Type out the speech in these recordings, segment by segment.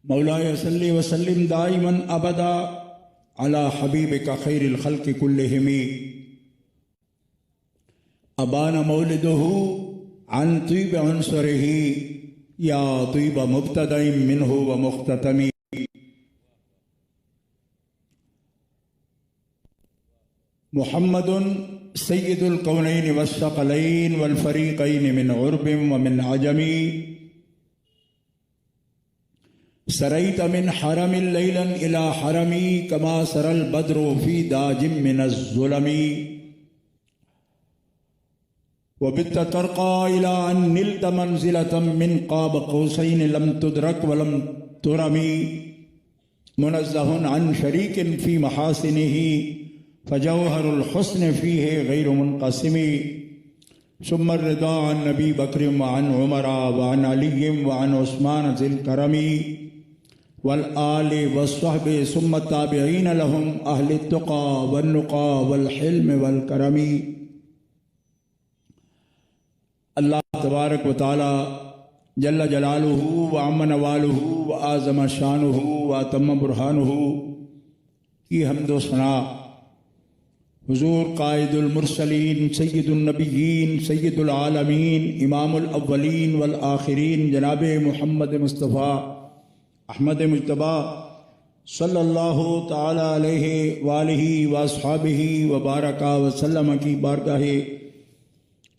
मौलाए सल्ली वसल्लिम दाइमन अबदा अला हबीबिका खैरिल खल्क़ि कुल्लिहिमी। अबाना मौलिदुहु अन तीब अंसरिही या तीब मुब्तदइन मिन्हु व मुख्ततमी। मुहम्मदुन सय्यिदुल कौनैन वस्सक़लैन वल फ़रीक़ैन मिन उर्बिन व मिन अजमी। सरैत मिन हरमिल लैलन इला हरमी कमा सरल बद्रु फी दाजिम मिनज़्ज़ुलमी। वबित्त तर्क़ा इला अन निल्त मंज़िलतम मिन क़ाब क़ौसैन लम तुदरक वलम तुरमी। मुनज़्ज़हुन अन शरीकिन फी महासिनिही फ़जौहरुल हुस्न फ़ीहि गैरु मुनक़सिमी। सुम्मा रिदा अन नबी बकर व अन उमर व अन अली व अन उस्मान ज़िल करमी वल आलि वस्सहबि सुम्मा ताबिईन लहुम अहलि तुक़ा वन नुक़ा वल हिल्म वल करमी। अल्लाह तबारक व तआला जल्ल जलालुहु व अम्म नवालुहु व आज़म शानुहु व अतम्म बुरहानुहु की हम्द व सना हुज़ूर कायदुल मुरसलीन सय्यिदुन नबिय्यीन सय्यिदुल आलमीन इमामुल अव्वलीन वल आखिरीन जनाब मुहम्मद मुस्तफ़ा अहमद मुज्तबा सल्लल्लाहु ताला अलैहि वालिहि व अस्हाबिहि व बारका व सल्लम की बारगाहे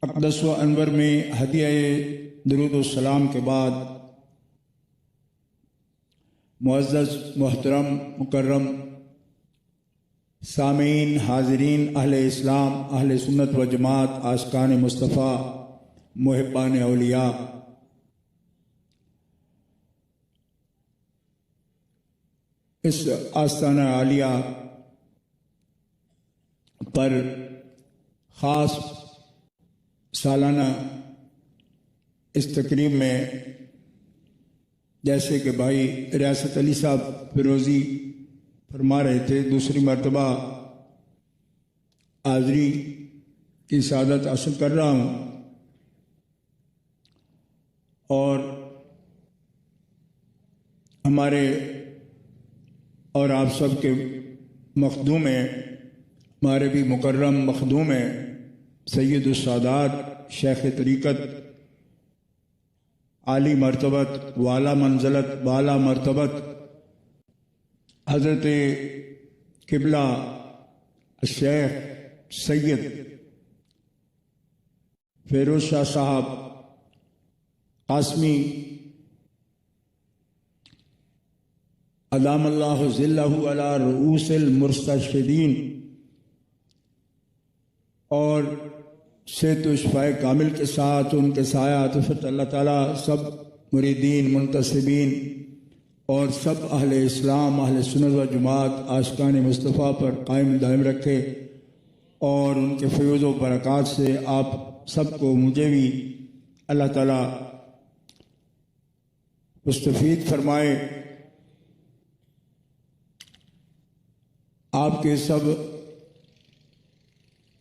अक़दस व अनवर में हदिया दुरूद व सलाम के बाद मुअज़्ज़ज़ मोहतरम मुकर्रम सामीन हाज़रीन अहले इस्लाम अहले सुन्नत व जमात आशिकान मुस्तफ़ा मुहिब्बान औलिया, इस आस्ताना आलिया पर ख़ास सालाना इस तकरीब में जैसे कि भाई रियासत अली साहब फिरोज़ी फरमा रहे थे, दूसरी मरतबा हाज़री की सादत हासिल कर रहा हूँ और हमारे और आप सब के मखदूम हैं, हमारे भी मुकर्रम मखदूम हैं सैयदुस सादात शेख तरीक़त आली मरतबत वाला मंज़लत वाला मरतबत हज़रत किबला शेख सैयद फ़िरोज़ शाह साहब कासमी अदामल्लाहु ज़िल्लहु अला रुऊसिल मुस्तशहिदीन और सेहत शफ़ाए कामिल के साथ उनके सायात अल्लाह ताला सब मुरीदीन मुंतसिबीन और सब अहले इस्लाम अहले सुन्नत व जमात आशिकान मुस्तफ़ा पर कायम दायम रखे और उनके फ़ैज़ व बरक़ात से आप सबको मुझे भी अल्लाह ताला मुस्तफ़ीद फरमाए। आपके सब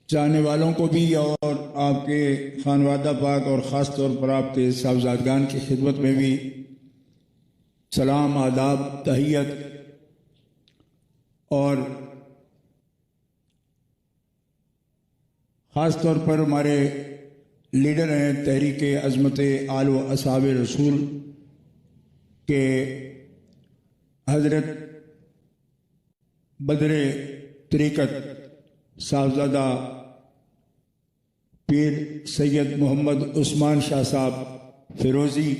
चाहने वालों को भी और आपके खानवादा पाक और ख़ास तौर पर आपके साहबजादगान की खिदमत में भी सलाम आदाब तहियत और ख़ास तौर पर हमारे लीडर हैं तहरीक अज़मत आल व असहाब रसूल के हज़रत बदरे तरीक़त साहबजादा पीर सैयद मोहम्मद उस्मान शाह साहब फ़िरोज़ी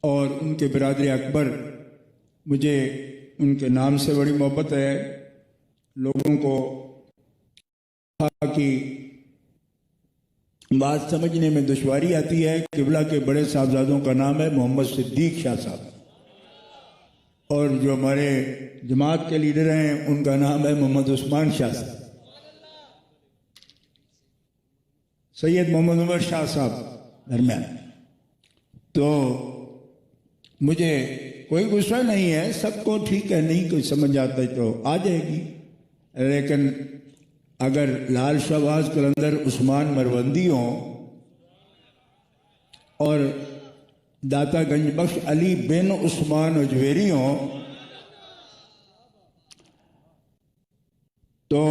और उनके बिरादर अकबर, मुझे उनके नाम से बड़ी मोहब्बत है। लोगों को की बात समझने में दुश्वारी आती है। किबला के बड़े साहबजादों का नाम है मोहम्मद सिद्दीक शाह साहब और जो हमारे जमात के लीडर हैं उनका नाम है मोहम्मद उस्मान शाह साहब, सैयद मोहम्मद उमर शाह साहब दरमियान। तो मुझे कोई गुस्सा नहीं है, सबको ठीक है, नहीं कोई समझ आता है तो आ जाएगी, लेकिन अगर लाल शहबाज कलंदर उस्मान मरवंदी हों और दाता गंज बख्श अली बिन उस्मान उजवेरी हों तो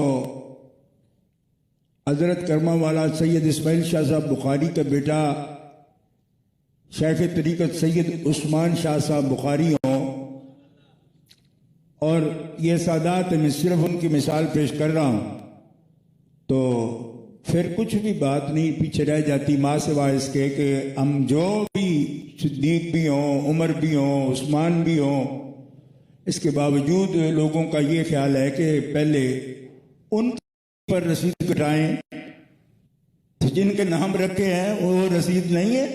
हजरत करमा वाला सैयद इस्माइल शाह साहब बुखारी का बेटा शेख तरीक़त सैयद उस्मान शाह साहब बुखारी हों, और ये सादात मैं सिर्फ उनकी मिसाल पेश कर रहा हूँ, तो फिर कुछ भी बात नहीं पीछे रह जाती माँ सिवाय इसके कि हम जो भी सिद्दीक भी हों, उमर भी हों, उस्मान भी हों, इसके बावजूद लोगों का ये ख्याल है कि पहले उन पर रसीद कटाएं, तो जिनके नाम रखे हैं वो रसीद नहीं है।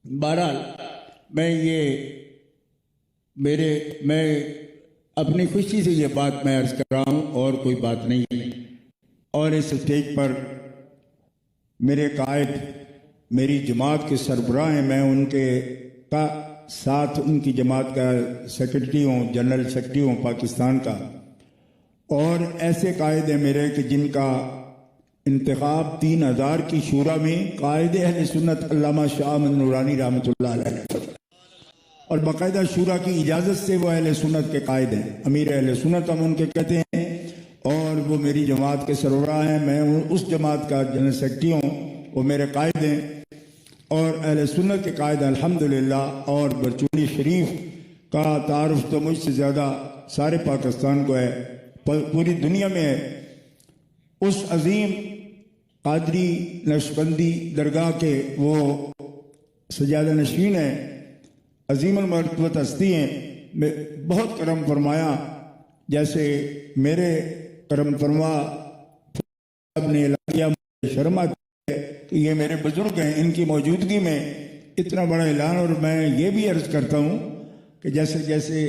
बहरहाल मैं अपनी खुशी से ये बात मैं अर्ज कर रहा हूँ और कोई बात नहीं है। और इस स्टेज पर मेरे कायद मेरी जमात के सरबराह हैं, मैं उनके का साथ उनकी जमात का सेक्रेटरी हूँ, जनरल सेक्रेटरी हूँ पाकिस्तान का, और ऐसे कायद हैं मेरे कि जिनका इंतखाब 3000 की शूरा में कायद अहले सुन्नत अल्लामा शाह अहमद नूरानी रहमतुल्लाह अलैह और बाकायदा शूरा की इजाज़त से वो अहले सुन्नत के कायद हैं, अमीर अहले सुन्नत हम उनके कहते हैं, और वो मेरी जमात के सरबराह हैं। मैं उस जमात का जनरल सेक्रेटरी हूँ, वो मेरे कायद हैं और अहले सुन्नत के कायद अल्हम्दुलिल्लाह। और बरचूनी शरीफ का तारुफ तो मुझसे ज़्यादा सारे पाकिस्तान को है, पूरी दुनिया में है। उस अजीम कादरी नक्शबंदी दरगाह के वो सजादा नशीन है, अजीम मरतबत हस्ती हैं, बहुत करम फरमाया। जैसे मेरे करम फरमा ने ऐलानिया शर्मा कि ये मेरे बुजुर्ग हैं, इनकी मौजूदगी में इतना बड़ा ऐलान। और मैं ये भी अर्ज करता हूँ कि जैसे जैसे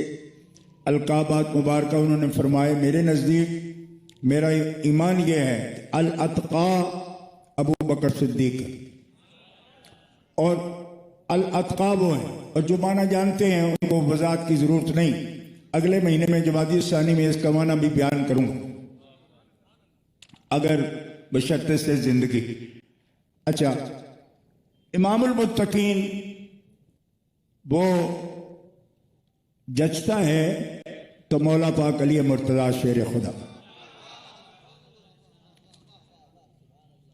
अलकाबात मुबारक उन्होंने फरमाए, मेरे नज़दीक मेरा ईमान यह है अल अतका अबू बकर सिद्दीक, और अल अतका वो हैं, और जो माना जानते हैं उनको वजाहत की ज़रूरत नहीं। अगले महीने में जमाती सानी में इसका माना भी बयान करूँगा अगर बशर्ते से ज़िंदगी। अच्छा, इमामुल मुत्तकीन वो जचता है तो मौला पाक अली मुर्तज़ा शेर खुदा,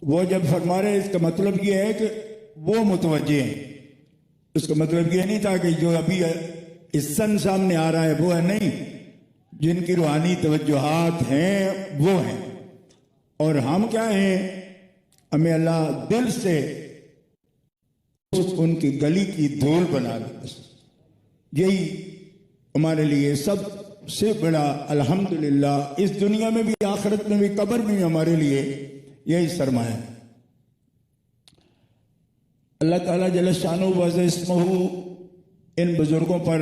वो जब फरमा रहे इसका मतलब ये है कि वो मुतवज्जे हैं। उसका मतलब ये नहीं था कि जो अभी इस सन सामने आ रहा है वो है, नहीं, जिनकी रूहानी तवज्जुहात हैं वो हैं। और हम क्या हैं, हमें अल्लाह दिल से उनकी गली की धूल बना दे, यही हमारे लिए सबसे बड़ा अल्हम्दुलिल्लाह, इस दुनिया में भी आखिरत में भी कब्र में भी हमारे लिए यही सरमाया है। अल्लाह ताला जल्ल शानु वज़ इस्महु इन बुजुर्गों पर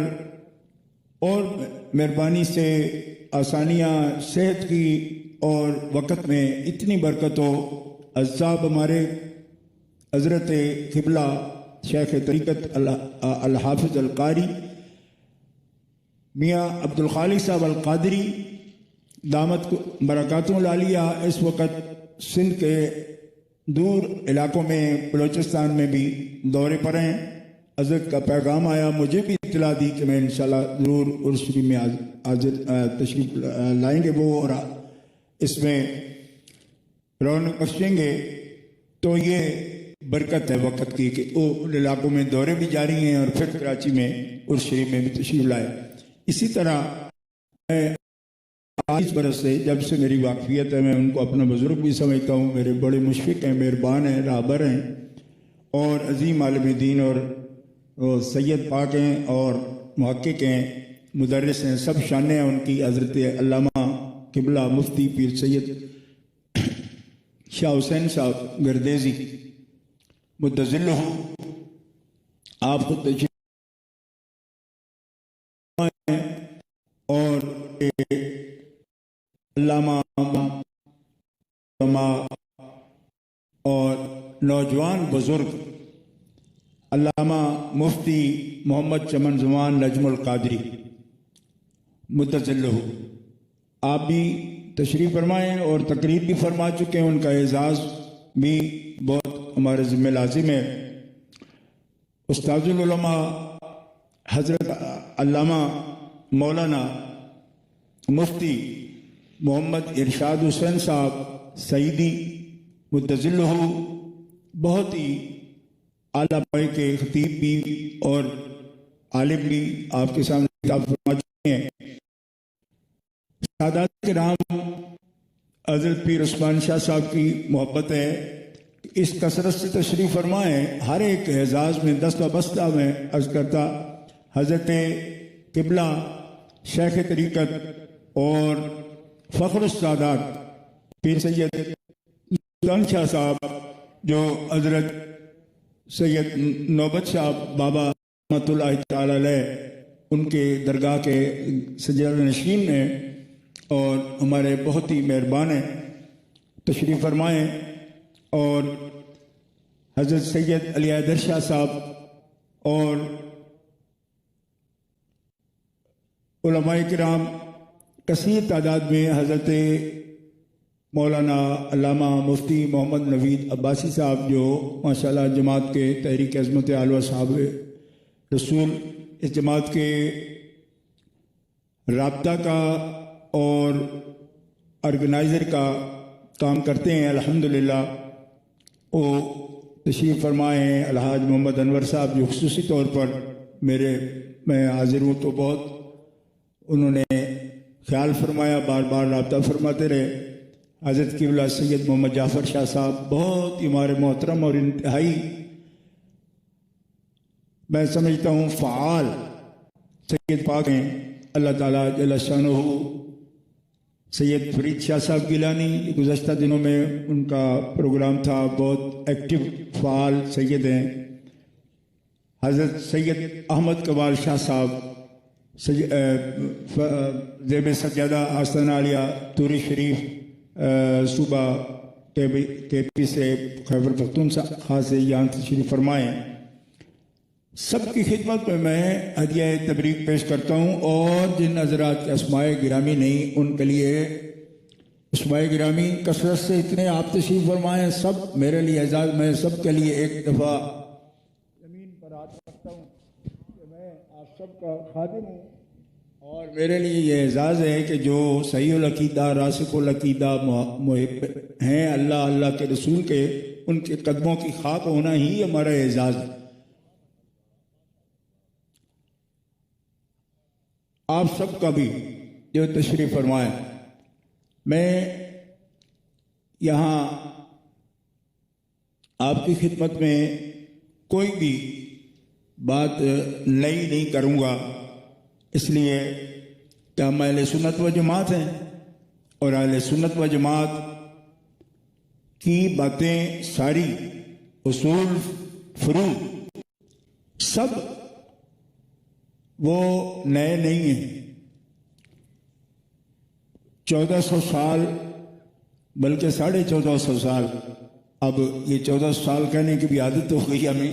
और मेहरबानी से आसानियाँ सेहत की और वक़्त में इतनी बरकत हो। अज़्ज़ाब हमारे हज़रत क़िबला शेख तरीक़त अल हाफ़िज़ अल क़ारी मियाँ अब्दुल खालिक साहब अल क़ादरी दामत बरकातुहुल आलिया इस वक़्त सिंध के दूर इलाकों में बलोचिस्तान में भी दौरे पर हैं। हज़रत का पैगाम आया, मुझे भी इत्तला दी कि मैं इंशाल्लाह ज़रूर उर्स शरीफ में हाजिर तशरीफ लाएंगे वो, और इसमें रौनक बख्शेंगे। तो ये बरकत है वक़्त की कि वो उन इलाकों में दौरे भी जारी हैं और फिर कराची में उर्स शरीफ में भी तशरीफ लाए। इसी तरह मैं 22 बरस से जब से मेरी वाकफियत है, मैं उनको अपना बुजुर्ग भी समझता हूँ, मेरे बड़े मुशफ़िक़ हैं, मेहरबान हैं, राहबर हैं और अजीम आलिम दीन और सैयद पाक हैं और मुहक्किक हैं, मुदर्रिस हैं, सब शाने हैं उनकी। हज़रत अल्लामा क़िबला मुफ्ती पीर सैयद शाह हुसैन साहब गर्देज़ी मुद्दज़िल्लहु, आप खुद और अल्लामा और नौजवान बुजुर्ग अल्लामा मुफ्ती मोहम्मद चमन ज़ुमान नजमुल क़ादरी मुद्दज़िल्लहु, आप भी तशरीफ़ फरमाएँ और तकरीर भी फरमा चुके हैं। उनका एजाज़ भी बहुत हमारे ज़िम्मे लाजिम है। उस्ताजुल उलमा हज़रत अल्लामा मौलाना मुफ्ती मोहम्मद इरशाद हुसैन साहब सईदी मुद्दज़िल्लहु बहुत ही आला पाए के खतीब भी और आलिम भी आपके सामने खिताब फरमा चुके हैं। सादात के नाम हज़रत पीर उस्मान शाह साहब की मोहब्बत है, इस कसरत से तशरीफ़ फरमाएँ। हर एक एजाज़ में दस्ता बस्ता में अर्ज़ करता हज़रत किबला शेख तरीक़त और फ़ख्र सादात पीर सैयद सुल्तान शाह साहब जो हज़रत सैयद नौबत शाह बाबा रहमतुल्लाहि तआला अलैह उनके दरगाह के सज्जाद नशीन हैं और हमारे बहुत ही मेहरबान हैं, तशरीफ़ फरमाएँ। और हज़रत सैयद अली हैदर शाह साहब और उलमाए किराम कसीर तादाद में हज़रत मौलाना अल्लामा मुफ्ती मोहम्मद नवीद अब्बासी साहब जो माशाल्लाह जमात के तहरीक अज़मत आलवा साहब रसूल इस जमात के राब्ता का और ऑर्गेनाइज़र का काम करते हैं अल्हम्दुलिल्लाह। वो तशरीफ़ फरमाए अलहाज मोहम्मद अनवर साहब जो खुसूसी तौर पर मैं हाजिर हूँ तो बहुत उन्होंने ख्याल फरमाया, बार बार राब्ता फरमाते रहे। हज़रत किबला सैयद मोहम्मद जाफ़र शाह साहब बहुत ही हमारे मोहतरम और इंतहाई मैं समझता हूँ फ़ाल सैयद पाक हैं, अल्लाह ताला जल्ल शानुहु। सैयद फरीद शाह साहब गिलानी गुज़श्ता दिनों में उनका प्रोग्राम था, बहुत एक्टिव फ़ाल सैयद हैं। हज़रत सैयद अहमद कबाल शाह साहब ज़ेब सज्जादा आस्ताना आलिया तूरी शरीफ सूबा के पी से खैबर पख्तूनख्वा से यहाँ तशरीफ़ फरमाएँ। सबकी खिदमत में मैं हदिया तबरीक पेश करता हूँ और जिन हज़रात के अस्माए गिरामी नहीं उनके लिए अस्माए गिरामी कसरत से इतने आप तशरीफ़ फरमाएँ, सब मेरे लिए एजाज़। मैं सब के लिए एक दफ़ा ज़मीन पर हाथ रखता हूँ कि मैं आप सबका खादिम हूँ और मेरे लिए ये एजाज़ है कि जो सहीउल अक़ीदा रासिखुल अक़ीदा मुहिब हैं अल्लाह अल्लाह के रसूल के, उनके कदमों की खाक होना ही हमारा एजाज़ है। आप सबका भी जो तशरीफ़ फरमाएँ, मैं यहाँ आपकी खिदमत में कोई भी बात नई नहीं करूँगा, इसलिए कि हम अहले सुन्नत व जमात हैं और अहले सुन्नत व जमात की बातें सारी उसूल फुरू सब वो नए नहीं हैं। 1400 साल बल्कि 1450 साल, अब ये 1400 साल कहने की भी आदत हो गई हमें,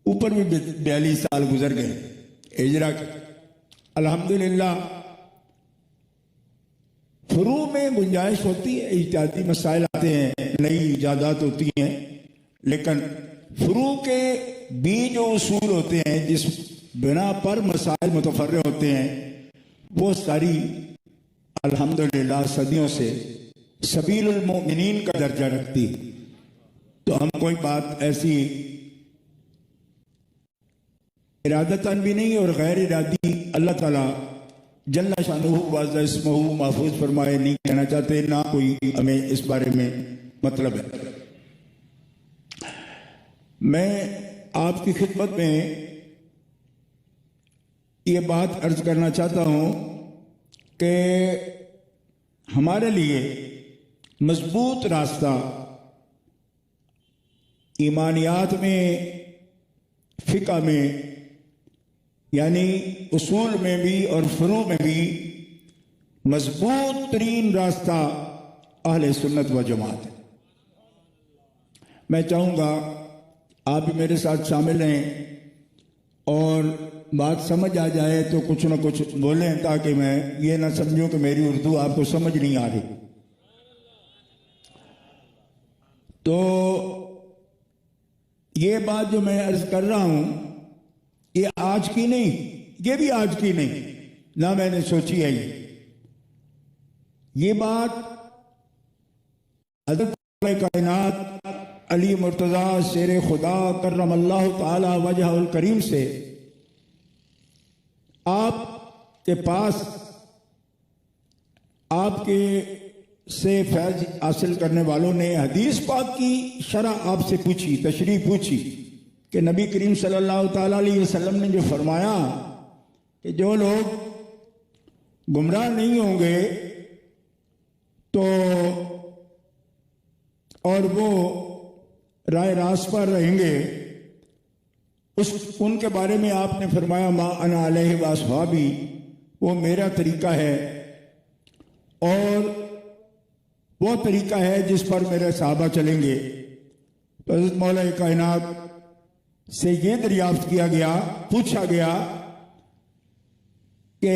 ऊपर भी 42 साल गुजर गए हिजरा के। अल्हम्दुलिल्लाह फुरू में गुंजाइश होती है, इज्तिहादी मसाइल आते हैं, नई इजादात होती हैं, लेकिन फुरू के भी जो उसूल होते हैं जिस बिना पर मसाइल मुतफर्रे होते हैं वो सारी अल्हम्दुलिल्लाह सदियों से सबीलुल मोमिनीन का दर्जा रखती। तो हम कोई बात ऐसी इरादतन भी नहीं और गैर इरादी अल्लाह ताला जल्ला शानुहु वाज़ा इस्मुहु महफूज फरमाए नहीं कहना चाहते, ना कोई हमें इस बारे में मतलब है। मैं आपकी खिदमत में ये बात अर्ज करना चाहता हूँ कि हमारे लिए मजबूत रास्ता ईमानियात में, फ़िक़्ह में, यानी उसूल में भी और फुरू में भी मजबूत तरीन रास्ता अहले सुन्नत व जमात है। मैं चाहूँगा आप भी मेरे साथ शामिल हैं और बात समझ आ जाए तो कुछ ना कुछ बोलें, ताकि मैं ये ना समझूं कि मेरी उर्दू आपको समझ नहीं आ रही। तो ये बात जो मैं अर्ज कर रहा हूं, ये आज की नहीं, ये भी आज की नहीं, ना मैंने सोची है। ये बात हज़रत कायनात अली मुर्तज़ा शेर खुदा करमल्लाहु ताला वजहुल करीम से आपके पास, आपके से फैज हासिल करने वालों ने हदीस पाक की शरह आपसे पूछी, तशरीह पूछी कि नबी करीम सल्लल्लाहु ताला अलैहि वसल्लम ने जो फरमाया कि जो लोग गुमराह नहीं होंगे तो और वो राय रास्त पर रहेंगे, उनके बारे में आपने फरमाया मा अना अलैहि व अस्हाबी, वो मेरा तरीका है और वो तरीका है जिस पर मेरे सहाबा चलेंगे। तो हज़रत मौला कायनात से ये दरियाफ्त किया गया, पूछा गया कि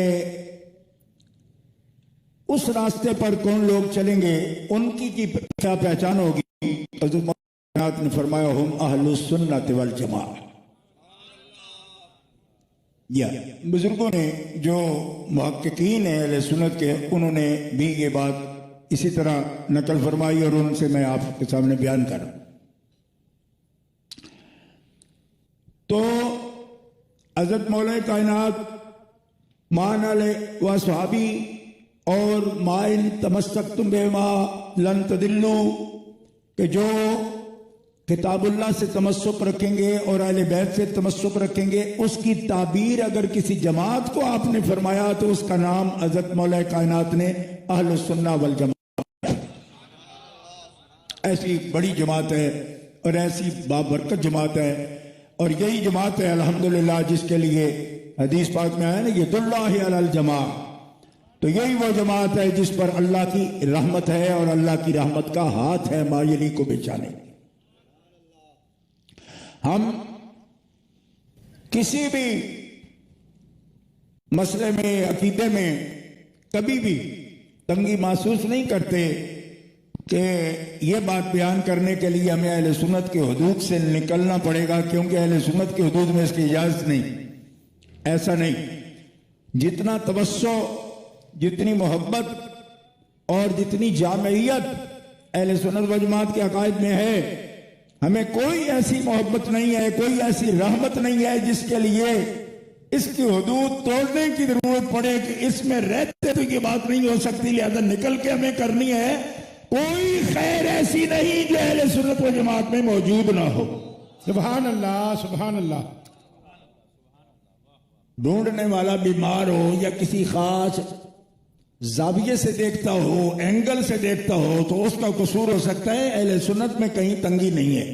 उस रास्ते पर कौन लोग चलेंगे, उनकी की क्या पहचान होगी। हज़रत मौला कायनात ने फरमाया हुम अहलुस सुन्नत वल जमाअह। या बुजुर्गों ने जो मुहक्किकीन है अहले सुन्नत के, उन्होंने भी ये बात इसी तरह नकल फरमाई और उनसे मैं आपके सामने बयान कर रहा हूं। तो हज़रत मौला कायनात मान अले व सहाबी और माइन तमस्सक्तुम बिमा लन तदिल्लू, कि जो किताबुल्लाह से तमस्सुक रखेंगे और अहले बैत से तमस्सुक रखेंगे, उसकी ताबीर अगर किसी जमात को आपने फरमाया तो उसका नाम हज़रत मौला कायनात ने अहलुस सुन्ना वल जमात, ऐसी बड़ी जमात है और ऐसी बाबरकत जमात है। और यही जमात है अल्हम्दुलिल्लाह जिसके लिए हदीस पाक में आया ना, यदुल्लाहि अलल जमा, तो यही वो जमात है जिस पर अल्लाह की रहमत है और अल्लाह की रहमत का हाथ है मायली को बेचाने। हम किसी भी मसले में, अकीदे में कभी भी तंगी महसूस नहीं करते कि ये बात बयान करने के लिए हमें अहले सुन्नत के हुदूद से निकलना पड़ेगा, क्योंकि अहले सुन्नत के हुदूद में इसकी इजाजत नहीं। ऐसा नहीं, जितना तवस्सो, जितनी मोहब्बत और जितनी जामियत अहले सुन्नत व जमात के अकायद में है, हमें कोई ऐसी मोहब्बत नहीं है, कोई ऐसी रहमत नहीं है जिसके लिए इसकी हुदूद तोड़ने की जरूरत पड़े कि इसमें रहते तो ये बात नहीं हो सकती, लिहाजा निकल के हमें करनी है। कोई खैर ऐसी नहीं जो अहले सुन्नत व जमात में मौजूद ना हो। सुभान अल्लाह, सुभान अल्लाह। ढूंढने वाला बीमार हो या किसी खास जाविये से देखता हो, एंगल से देखता हो, तो उसका कसूर हो सकता है। अहले सुन्नत में कहीं तंगी नहीं है।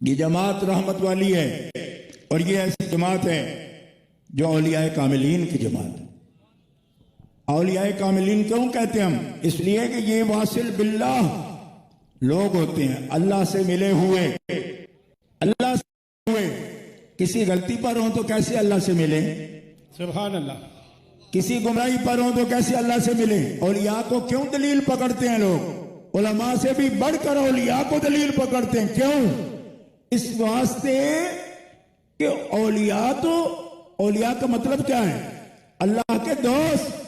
ये जमात रहमत वाली है और ये ऐसी जमात है जो औलियाए कामिलीन की जमात है। औलियाए कामिलीन क्यों कहते हैं हम? इसलिए कि ये वासिल बिल्लाह लोग होते हैं, अल्लाह से मिले हुए, अल्लाह से हुए। किसी गलती पर हो तो कैसे अल्लाह से मिले? सुभान अल्लाह। किसी गुमराही पर हो तो कैसे अल्लाह से मिले? औलिया को क्यों दलील पकड़ते हैं लोग? उलमा से भी बढ़कर औलिया को दलील पकड़ते हैं। क्यों? इस वास्ते कि औलिया, तो औलिया का मतलब क्या है? अल्लाह के दोस्त।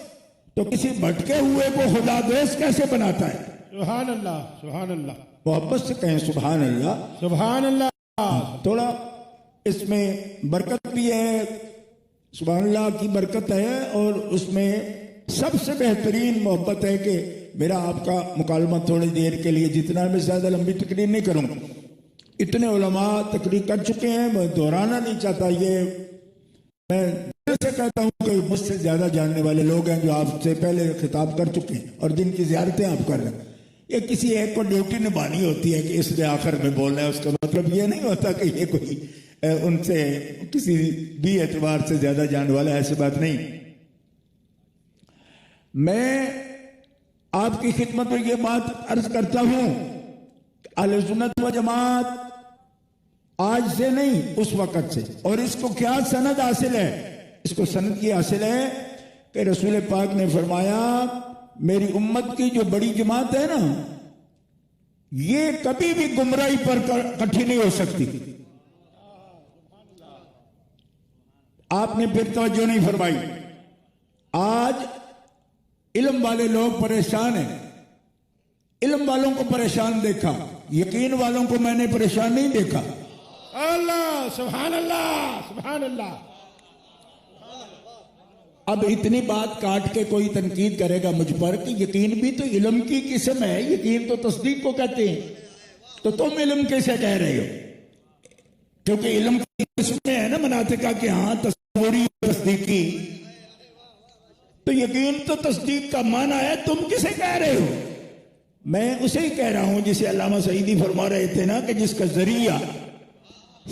तो किसी भटके हुए को खुदा दोस्त कैसे बनाता है? सुभान अल्लाह, सुभान अल्लाह। मोहब्बत से कहें सुभान अल्लाह, सुभान अल्लाह। थोड़ा इसमें बरकत भी है, सुभान अल्लाह की बरकत है। और उसमें सबसे बेहतरीन मोहब्बत है कि मेरा आपका मुकालमा थोड़ी देर के लिए, जितना मैं ज्यादा लंबी तकरीर नहीं करूंगा, इतने उलमा तकरीर कर चुके हैं, मैं दोहराना नहीं चाहता। ये मैं दिल से कहता हूँ कि मुझसे ज्यादा जानने वाले लोग हैं जो आपसे पहले खिताब कर चुके हैं और जिनकी ज़ियारतें आप कर रहे हैं। ये किसी एक को ड्यूटी निभानी होती है कि इसलिए आखिर में बोलना है। उसका मतलब ये नहीं होता कि ये कोई उनसे किसी भी एतबार से ज्यादा जानने वाला, ऐसी बात नहीं। मैं आपकी खिदमत में ये बात अर्ज करता हूं, अहले सुन्नत व जमात आज से नहीं, उस वक़्त से। और इसको क्या सनद हासिल है? इसको सनद की हासिल है कि रसूल पाक ने फरमाया मेरी उम्मत की जो बड़ी जमात है ना, ये कभी भी गुमराही पर इकट्ठी नहीं हो सकती। आपने फिर तवज्जो नहीं फरमाई। आज इल्म वाले लोग परेशान हैं, इल्म वालों को परेशान देखा, यकीन वालों को मैंने परेशान नहीं देखा। अल्लाह सुभान अल्लाह सुभान अल्लाह। अब इतनी बात काट के कोई तनकीद करेगा मुझ पर कि यकीन भी तो इल्म की किस्म है, यकीन तो तस्दीक को कहते हैं, तो तुम इल्म कैसे कह रहे हो? क्योंकि इल्म की किस्म है ना मनातिका के, हाँ तस्वूरी तस्दीकी, तो यकीन तो तस्दीक का माना है, तुम किसे कह रहे हो? मैं उसे ही कह रहा हूं जिसे अल्लामा सईदी फरमा रहे थे ना कि जिसका जरिया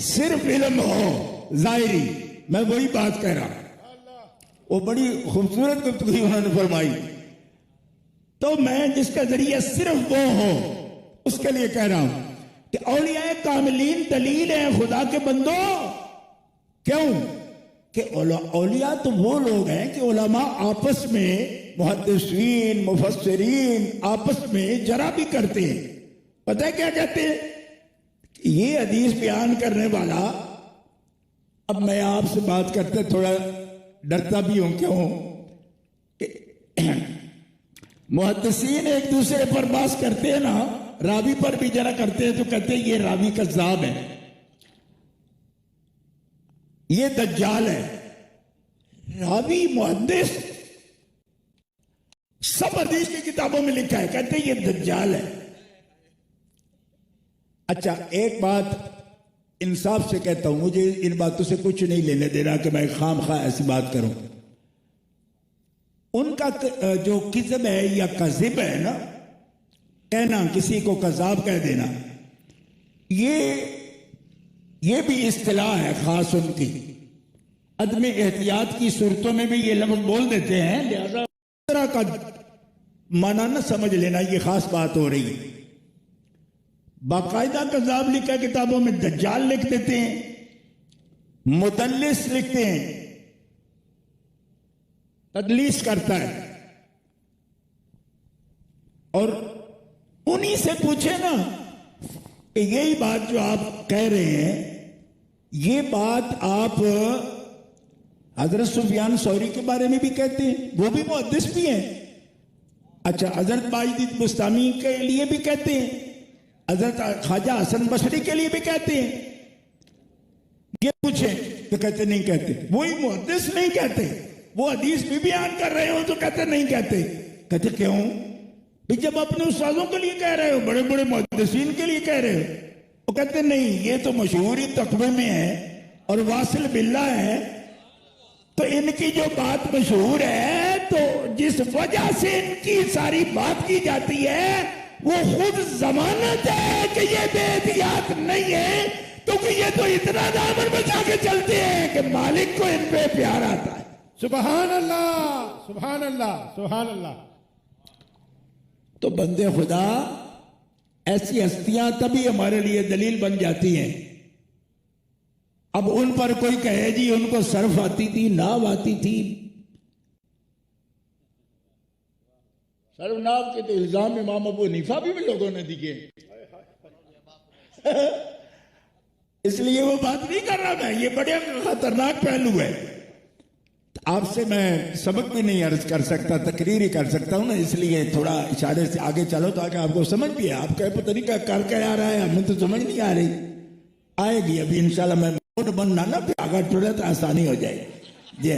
सिर्फ इल्म हो जाहिरी, मैं वही बात कह रहा हूं। वो बड़ी खूबसूरत गुफ्तगू उन्होंने फरमाई, तो मैं जिसका जरिया सिर्फ वो हो उसके लिए कह रहा हूं कि औलिया कामिलीन दलील है खुदा के बंदो। क्यों कि औलिया तो वो लोग हैं कि उलमा आपस में, मुहद्दिसीन मुफस्सिरीन आपस में जरा भी करते हैं। पता है क्या कहते हैं? ये हदीस बयान करने वाला, अब मैं आपसे बात करते थोड़ा डरता भी हूं, क्यों कि मुहद्दिसीन एक दूसरे पर बात करते हैं ना, रावी पर भी जरा करते हैं तो कहते हैं ये रावी कज़्ज़ाब है, ये दज्जाल है। रावी मुहद्दिस सब हदीस की किताबों में लिखा है, कहते हैं ये दज्जाल है। अच्छा, एक बात इंसाफ से कहता हूं, मुझे इन बातों से कुछ नहीं लेने देना कि मैं खाम खा ऐसी बात करूं। उनका जो किज़ब है या कज़िब है ना, कहना किसी को कज़ाब कह देना, ये भी इस्तिलाह है खास उनकी। अदम एहतियात की सूरतों में भी ये लफ्ज बोल देते हैं, लिहाजा तरह का माना न समझ लेना, ये खास बात हो रही है। बाकायदा कज़ाब लिखा किताबों में, दज्जाल लिख देते हैं, मुदल्लिस लिखते हैं, तदलीस करता है। और उन्हीं से पूछे ना कि यही बात जो आप कह रहे हैं, ये बात आप हजरत सुफियान सौरी के बारे में भी कहते हैं, वो भी मुहद्दिस भी हैं। अच्छा, हजरत बायजीद बुस्तामी के लिए भी कहते हैं, हजरत ख्वाजा हसन बसरी के लिए भी कहते हैं। ये पूछे तो कहते नहीं कहते, वही मुहद्दिस नहीं कहते। वो हदीस भी बयान कर रहे हो तो कहते नहीं कहते। कहते क्यों भाई, जब अपने उस्तादों के लिए कह रहे हो, बड़े बड़े मुहद्दिसीन के लिए कह रहे हो। वो कहते नहीं, ये तो मशहूर ही तकबे में है और वासिल बिल्ला है, तो इनकी जो बात मशहूर है, तो जिस वजह से इनकी सारी बात की जाती है, वो खुद जमानत है कि ये बेहतियात नहीं है, क्योंकि ये तो इतना दामन बचा के चलते हैं कि मालिक को इन पे प्यार आता है। सुभान अल्लाह सुभान अल्लाह सुभान अल्लाह। तो बंदे खुदा, ऐसी हस्तियां तभी हमारे लिए दलील बन जाती हैं। अब उन पर कोई कहे जी उनको सर्फ आती थी, नाव आती थी, सर्वनाम के तो इल्जाम इमाम अबू हनीफा भी लोगों ने दिए। इसलिए वो बात नहीं कर रहा मैं, ये बड़े खतरनाक पहलू है। आपसे मैं सबक भी नहीं अर्ज कर सकता, तकरीर ही कर सकता हूं ना, इसलिए थोड़ा इशारे से आगे चलो ताकि आपको समझ भी है। आप कहे पता नहीं क्या कर क्या आ रहा है, हमें तो समझ नहीं आ रही, आएगी अभी इंशाल्लाह। मैं मोड बनना ना, फिर आगे थोड़ा तो आसानी हो जाएगी। जी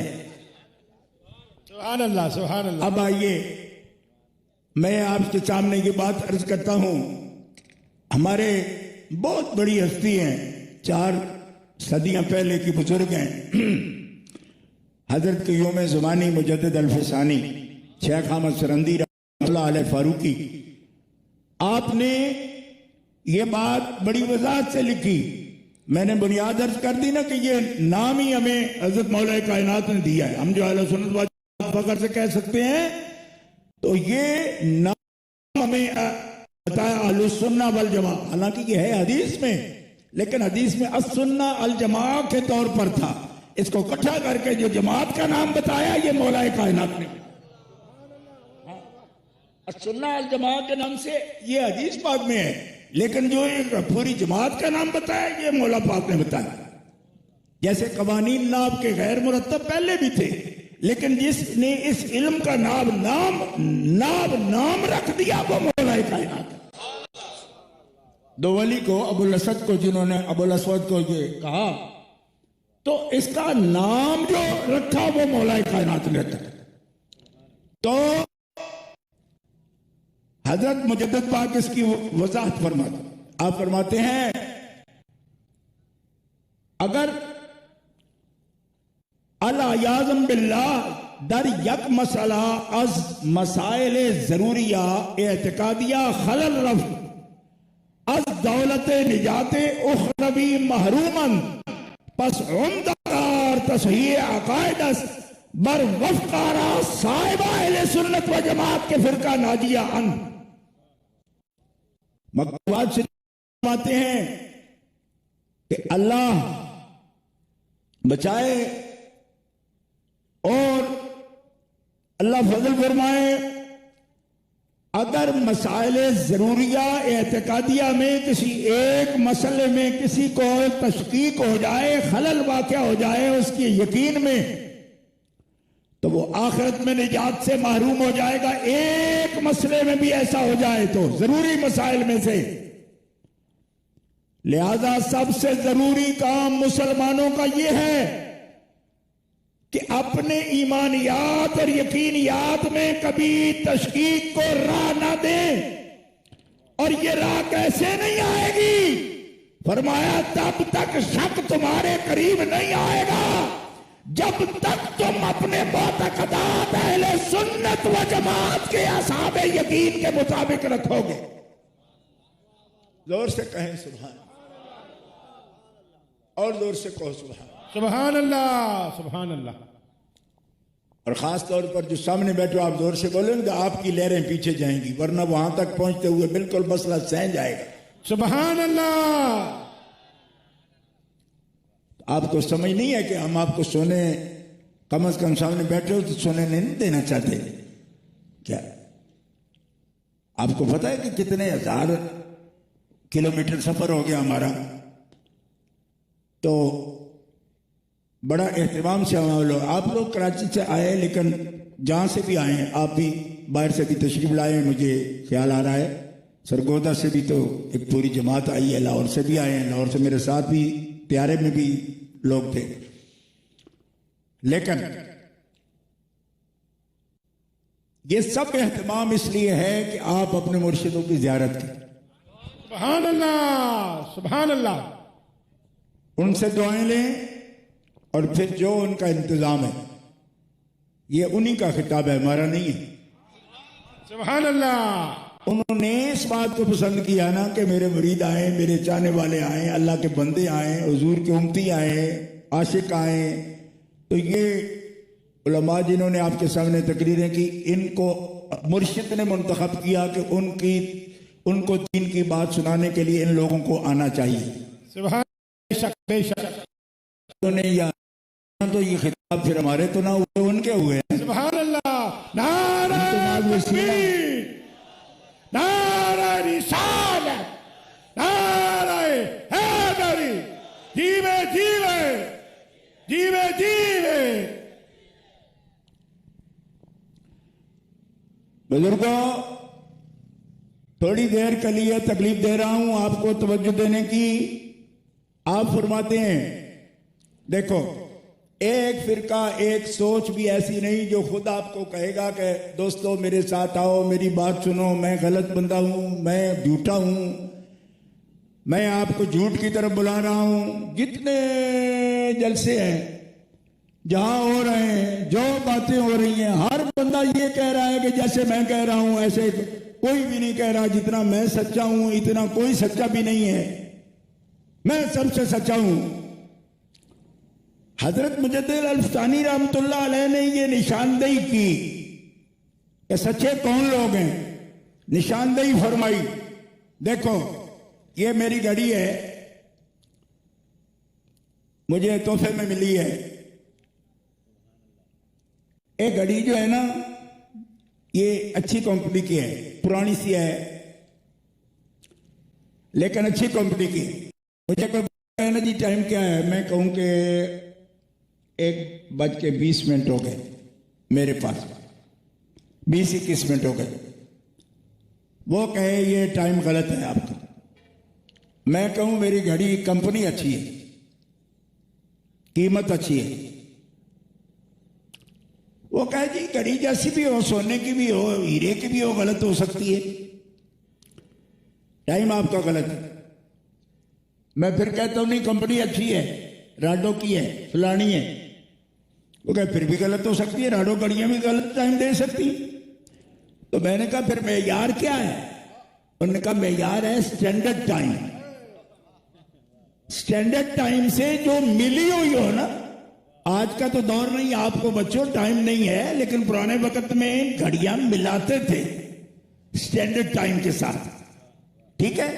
सुभान अल्लाह सुभान अल्लाह। अब आइए, मैं आपके सामने ये बात अर्ज करता हूं। हमारे बहुत बड़ी हस्ती हैं, 4 सदियां पहले की बुजुर्ग हैं, हजरत क़य्यूम ज़मानी मुजद्दिद अल-फ़सानी, शेख अहमद सरंदी रहमतुल्लाह अलैह फारूकी। आपने ये बात बड़ी वज़ाहत से लिखी। मैंने बुनियाद अर्ज कर दी ना कि ये नाम ही हमें हजरत मौला कायनात ने दिया है। हम जो अहले सुन्नत व जमात फख्र से कह सकते हैं, तो ये नाम हमें बताया अहले सुन्ना वल जमा। हालांकि ये है हदीस में, लेकिन हदीस में अस-सुन्ना अल जमा के तौर पर था। इसको इकट्ठा करके जो जमात का नाम बताया, ये मौला कायनात ने। सुन्ना अल जमा के नाम से ये हदीस पाक में है, लेकिन जो एक पूरी जमात का नाम बताया ये मौला पाक ने बताया। जैसे कवानीन नाब के गैर मुरत्तब पहले भी थे, लेकिन जिसने इस इल्म का नाम रख दिया वो मौला कायनात। दो वली को अबुल असद को, जिन्होंने अबुल असवद को ये कहा, तो इसका नाम जो रखा वो मौला कायनात ने रखा। तो हजरत मुजद्दिद पाक इसकी वजाहत फरमाते, आप फरमाते हैं अगर अलायाज़म बिल्लाह दर यक मसला अज मसाइल जरूरिया एतकादिया खलल रफ अज दौलत निजात उखरवी महरूमन पस उम्दार तस्हीह अकायदस बर वफकारा साहिबा अहले सुन्नत व जमात के फिरका नाजिया अन। मकबाद से फरमाते हैं कि अल्लाह बचाए और अल्लाह फजल फरमाए, अगर मसाइल जरूरिया एतकादिया में किसी एक मसले में किसी को तशकीक हो जाए, खलल वाक़या हो जाए उसके यकीन में, तो वो आखिरत में निजात से महरूम हो जाएगा। एक मसले में भी ऐसा हो जाए तो, जरूरी मसाइल में से। लिहाजा सबसे जरूरी काम मुसलमानों का यह है कि अपने ईमानियात और यकीनियात में कभी तशकीक को राह ना दें। और ये राह कैसे नहीं आएगी? फरमाया तब तक शक तुम्हारे करीब नहीं आएगा जब तक तुम अपने मोतकदात अहले सुन्नत व जमात के असहाबे यकीन के मुताबिक रखोगे। जोर से कहें सुभान, और जोर से कहो सुभान। सुभान अल्लाह, सुभान अल्लाह। और खास तौर पर जो सामने बैठो आप जोर से बोलेंगे तो आपकी लहरें पीछे जाएंगी, वरना वहां तक पहुंचते हुए बिल्कुल मसला सह जाएगा। सुभान अल्लाह। आपको समझ नहीं है कि हम आपको सोने, कम से कम सामने बैठे हो तो सोने नहीं देना चाहते क्या? आपको पता है कि कितने हजार किलोमीटर सफर हो गया हमारा, तो बड़ा एहतमाम से हम लोग, आप लोग कराची से आए, लेकिन जहां से भी आए आप भी बाहर से भी तशरीफ लाए, मुझे ख्याल आ रहा है सरगोदा से भी तो एक पूरी जमात आई है, लाहौर से भी आए हैं, लाहौर से मेरे साथ भी त्यारे में भी लोग थे। लेकिन ये सब एहतमाम इसलिए है कि आप अपने मुर्शिदों की ज़ियारत करें। सुभान अल्लाह, सुभान अल्लाह। उनसे दुआएं लें और फिर जो उनका इंतजाम है, ये उन्हीं का खिताब है, हमारा नहीं है। सुभान अल्लाह। उन्होंने इस बात को पसंद किया ना कि मेरे मुरीद आए, मेरे चाहने वाले आए, अल्लाह के बंदे आए, हुजूर के उम्मती आए, आशिक आए। तो ये उलमा जिन्होंने आपके सामने तकरीरें की, इनको मुर्शिद ने मुंतखब किया कि उनको दीन की बात सुनाने के लिए इन लोगों को आना चाहिए। सुभान, बेशक बेशक। तो ये खिताब फिर हमारे तो ना हुए, उनके हुए। सुभान अल्लाह। नारा तकबीर, नारा रिसालत, नारा हैदरी। जीवे जीवे, जीवे जीवे। बुजुर्गों, थोड़ी देर के लिए तकलीफ दे रहा हूं आपको तवज्जो देने की। आप फरमाते हैं, देखो एक फिरका, एक सोच भी ऐसी नहीं जो खुद आपको कहेगा कि दोस्तों मेरे साथ आओ, मेरी बात सुनो, मैं गलत बंदा हूं, मैं झूठा हूं, मैं आपको झूठ की तरफ बुला रहा हूं। जितने जलसे हैं जहां हो रहे हैं, जो बातें हो रही हैं, हर बंदा ये कह रहा है कि जैसे मैं कह रहा हूं ऐसे कोई भी नहीं कह रहा। जितना मैं सच्चा हूं इतना कोई सच्चा भी नहीं है, मैं सबसे सच्चा हूं। हजरत मुजद्दिद अल-फसानी रहमतुल्लाह अलैह ने ये निशानदेही की कि सच्चे कौन लोग हैं, निशानदेही फरमाई। देखो ये मेरी घड़ी है, मुझे तोहफे में मिली है। ये घड़ी जो है ना, ये अच्छी कंपनी की है, पुरानी सी है लेकिन अच्छी कंपनी की है। मुझे कोई कहना ना जी टाइम क्या है, मैं कहूं कि 1:20 हो गए, मेरे पास 20-21 मिनट हो गए। वो कहे ये टाइम गलत है आपका, मैं कहूं मेरी घड़ी, कंपनी अच्छी है, कीमत अच्छी है। वो कहे जी घड़ी जैसी भी हो, सोने की भी हो, हीरे की भी हो, गलत हो सकती है, टाइम आपका गलत है। मैं फिर कहता हूं नहीं कंपनी अच्छी है, राडो की है, फलानी है। वो कहे फिर भी गलत हो सकती है, राडो घड़ियां भी गलत टाइम दे सकती। तो मैंने कहा फिर मेयार क्या है? उन्होंने कहा मेयार है स्टैंडर्ड टाइम। स्टैंडर्ड टाइम से जो मिली हुई हो ना, आज का तो दौर नहीं, आपको बच्चों टाइम नहीं है, लेकिन पुराने वक्त में घड़ियां मिलाते थे स्टैंडर्ड टाइम के साथ, ठीक है।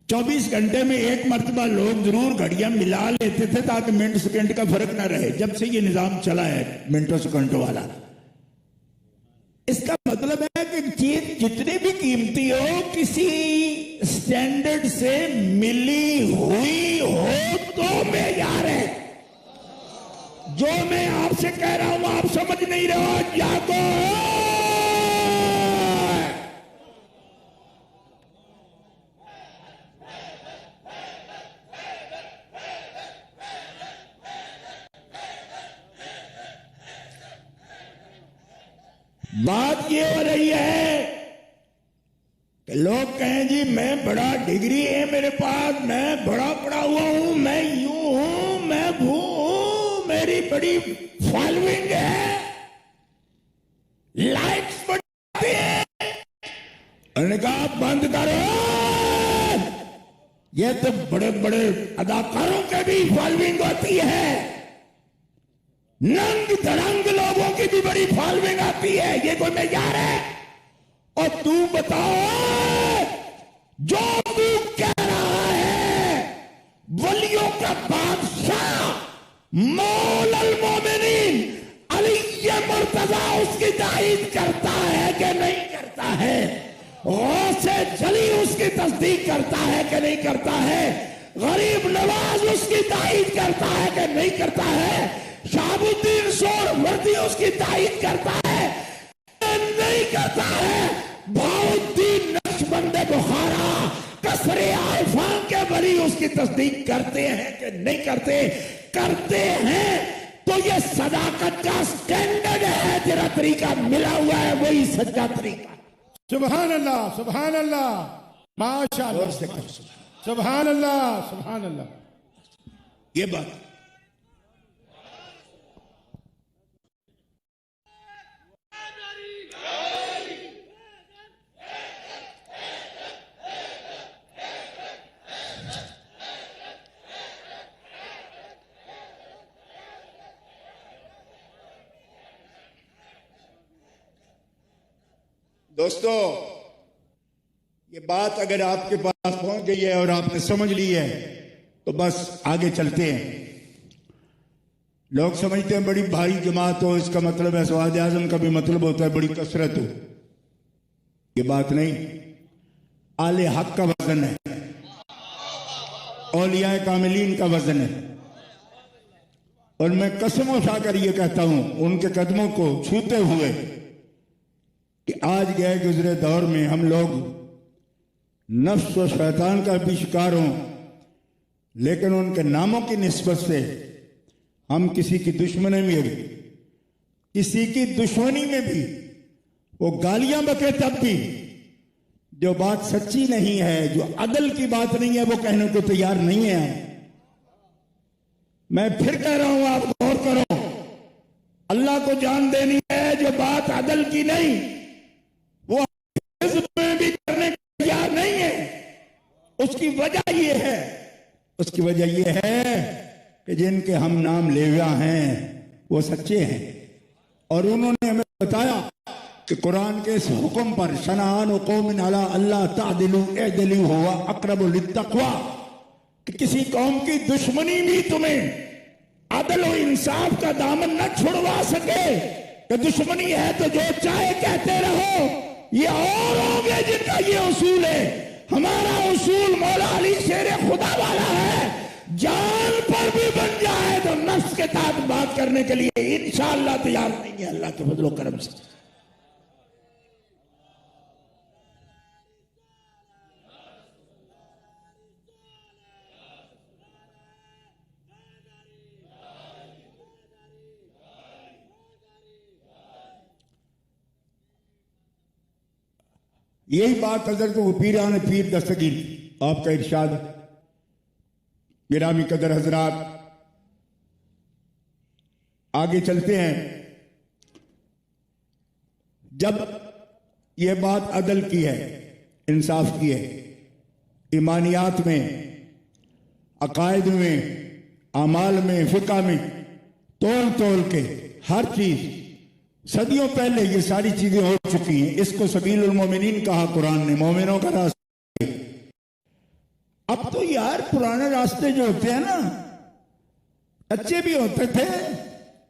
24 घंटे में एक मर्तबा लोग जरूर घड़ियां मिला लेते थे ताकि मिनट सेकंड का फर्क ना रहे। जब से ये निजाम चला है मिनटों सेकंडों वाला, इसका मतलब है कि चीज जितनी भी कीमती हो, किसी स्टैंडर्ड से मिली हुई हो तो मेयार है। जो मैं आपसे कह रहा हूं आप समझ नहीं रहे हो, जागो। बात ये हो रही है कि लोग कहें जी मैं बड़ा डिग्री है मेरे पास, मैं बड़ा पढ़ा हुआ हूं, मैं यूं हूं, मैं वो हूं, मेरी बड़ी फॉलोइंग है, लाइक्स बढ़ती है। उन्होंने कहा बंद करो, ये तो बड़े बड़े अदाकारों के भी फॉलोइंग होती है, नंग धड़ंग लोगों की भी बड़ी फॉलोइंग आती है, ये कोई मेयार है? और तू बताओ, जो तू कह रहा है वलियों का बादशाह मौलल मोमिनीन अली मुर्तजा उसकी तारीफ करता है कि नहीं करता है? गौसे जली उसकी तस्दीक करता है कि नहीं करता है? गरीब नवाज उसकी तारीफ करता है कि नहीं करता है? शाहबुद्दीन सोहरावर्दी उसकी तारीफ करता है नहीं करता है? भाउद्दीन नक्शबंद बुखारा, कसरे आइफान के वली उसकी तस्दीक करते हैं कि नहीं करते? करते हैं। तो ये सदाकत का स्टैंडर्ड है, तेरा तरीका मिला हुआ है, वही सच्चा तरीका। सुभान अल्लाह, सुभान अल्लाह, माशाअल्लाह, सुभान अल्लाह, सुभान अल्लाह। ये बात दोस्तों, ये बात अगर आपके पास पहुंच गई है और आपने समझ ली है तो बस आगे चलते हैं। लोग समझते हैं बड़ी भारी जमात हो, इसका मतलब है सवाद आजम का भी मतलब होता है बड़ी कसरत हो। ये बात नहीं, आले हक का वजन है, औलिया कामिलीन का वजन है। और मैं कसम उठाकर ये कहता हूं उनके कदमों को छूते हुए कि आज गए गुजरे दौर में हम लोग नफ्स और शैतान का भी शिकार हों, लेकिन उनके नामों की निस्बत से हम किसी की दुश्मनी में भी, किसी की दुश्मनी में भी वो गालियां बके तब भी जो बात सच्ची नहीं है, जो अदल की बात नहीं है, वो कहने को तैयार नहीं है। मैं फिर कह रहा हूं, आप गौर करो, अल्लाह को जान देनी है, जो बात अदल की नहीं वो में भी करने को तैयार नहीं है। उसकी वजह यह है, उसकी वजह यह है कि जिनके हम नाम लेवा हैं वो सच्चे हैं। और उन्होंने हमें बताया कि कुरान के इस हुक्म पर शनान कौमिन अला अल्लाह तादिलु इदलु हुवा अक़रबु लित्तक़वा, कि किसी कौम की दुश्मनी भी तुम्हें अदल और इंसाफ का दामन न छुड़वा सके कि दुश्मनी है तो जो चाहे कहते रहो, ये और होंगे जिनका ये उसूल है। हमारा उसूल मौला अली शेर खुदा वाला है, जान पर भी बन जाए तो नफ्स के साथ बात करने के लिए इंशाअल्लाह तैयार नहीं है, अल्लाह के फजलो करम से। यही बात हजरत पीरान पीर दस्तगीर आपका इरशाद। गिरामी कदर हजरात, आगे चलते हैं। जब यह बात अदल की है, इंसाफ की है, ईमानियात में, अकायद में, अमाल में, फिका में तोल तोल के हर चीज, सदियों पहले ये सारी चीजें हो चुकी हैं। इसको सबीलुल मोमिनीन कहा कुरान ने, मोमिनों का रास्ता। अब तो यार पुराने रास्ते जो होते हैं ना, अच्छे भी होते थे,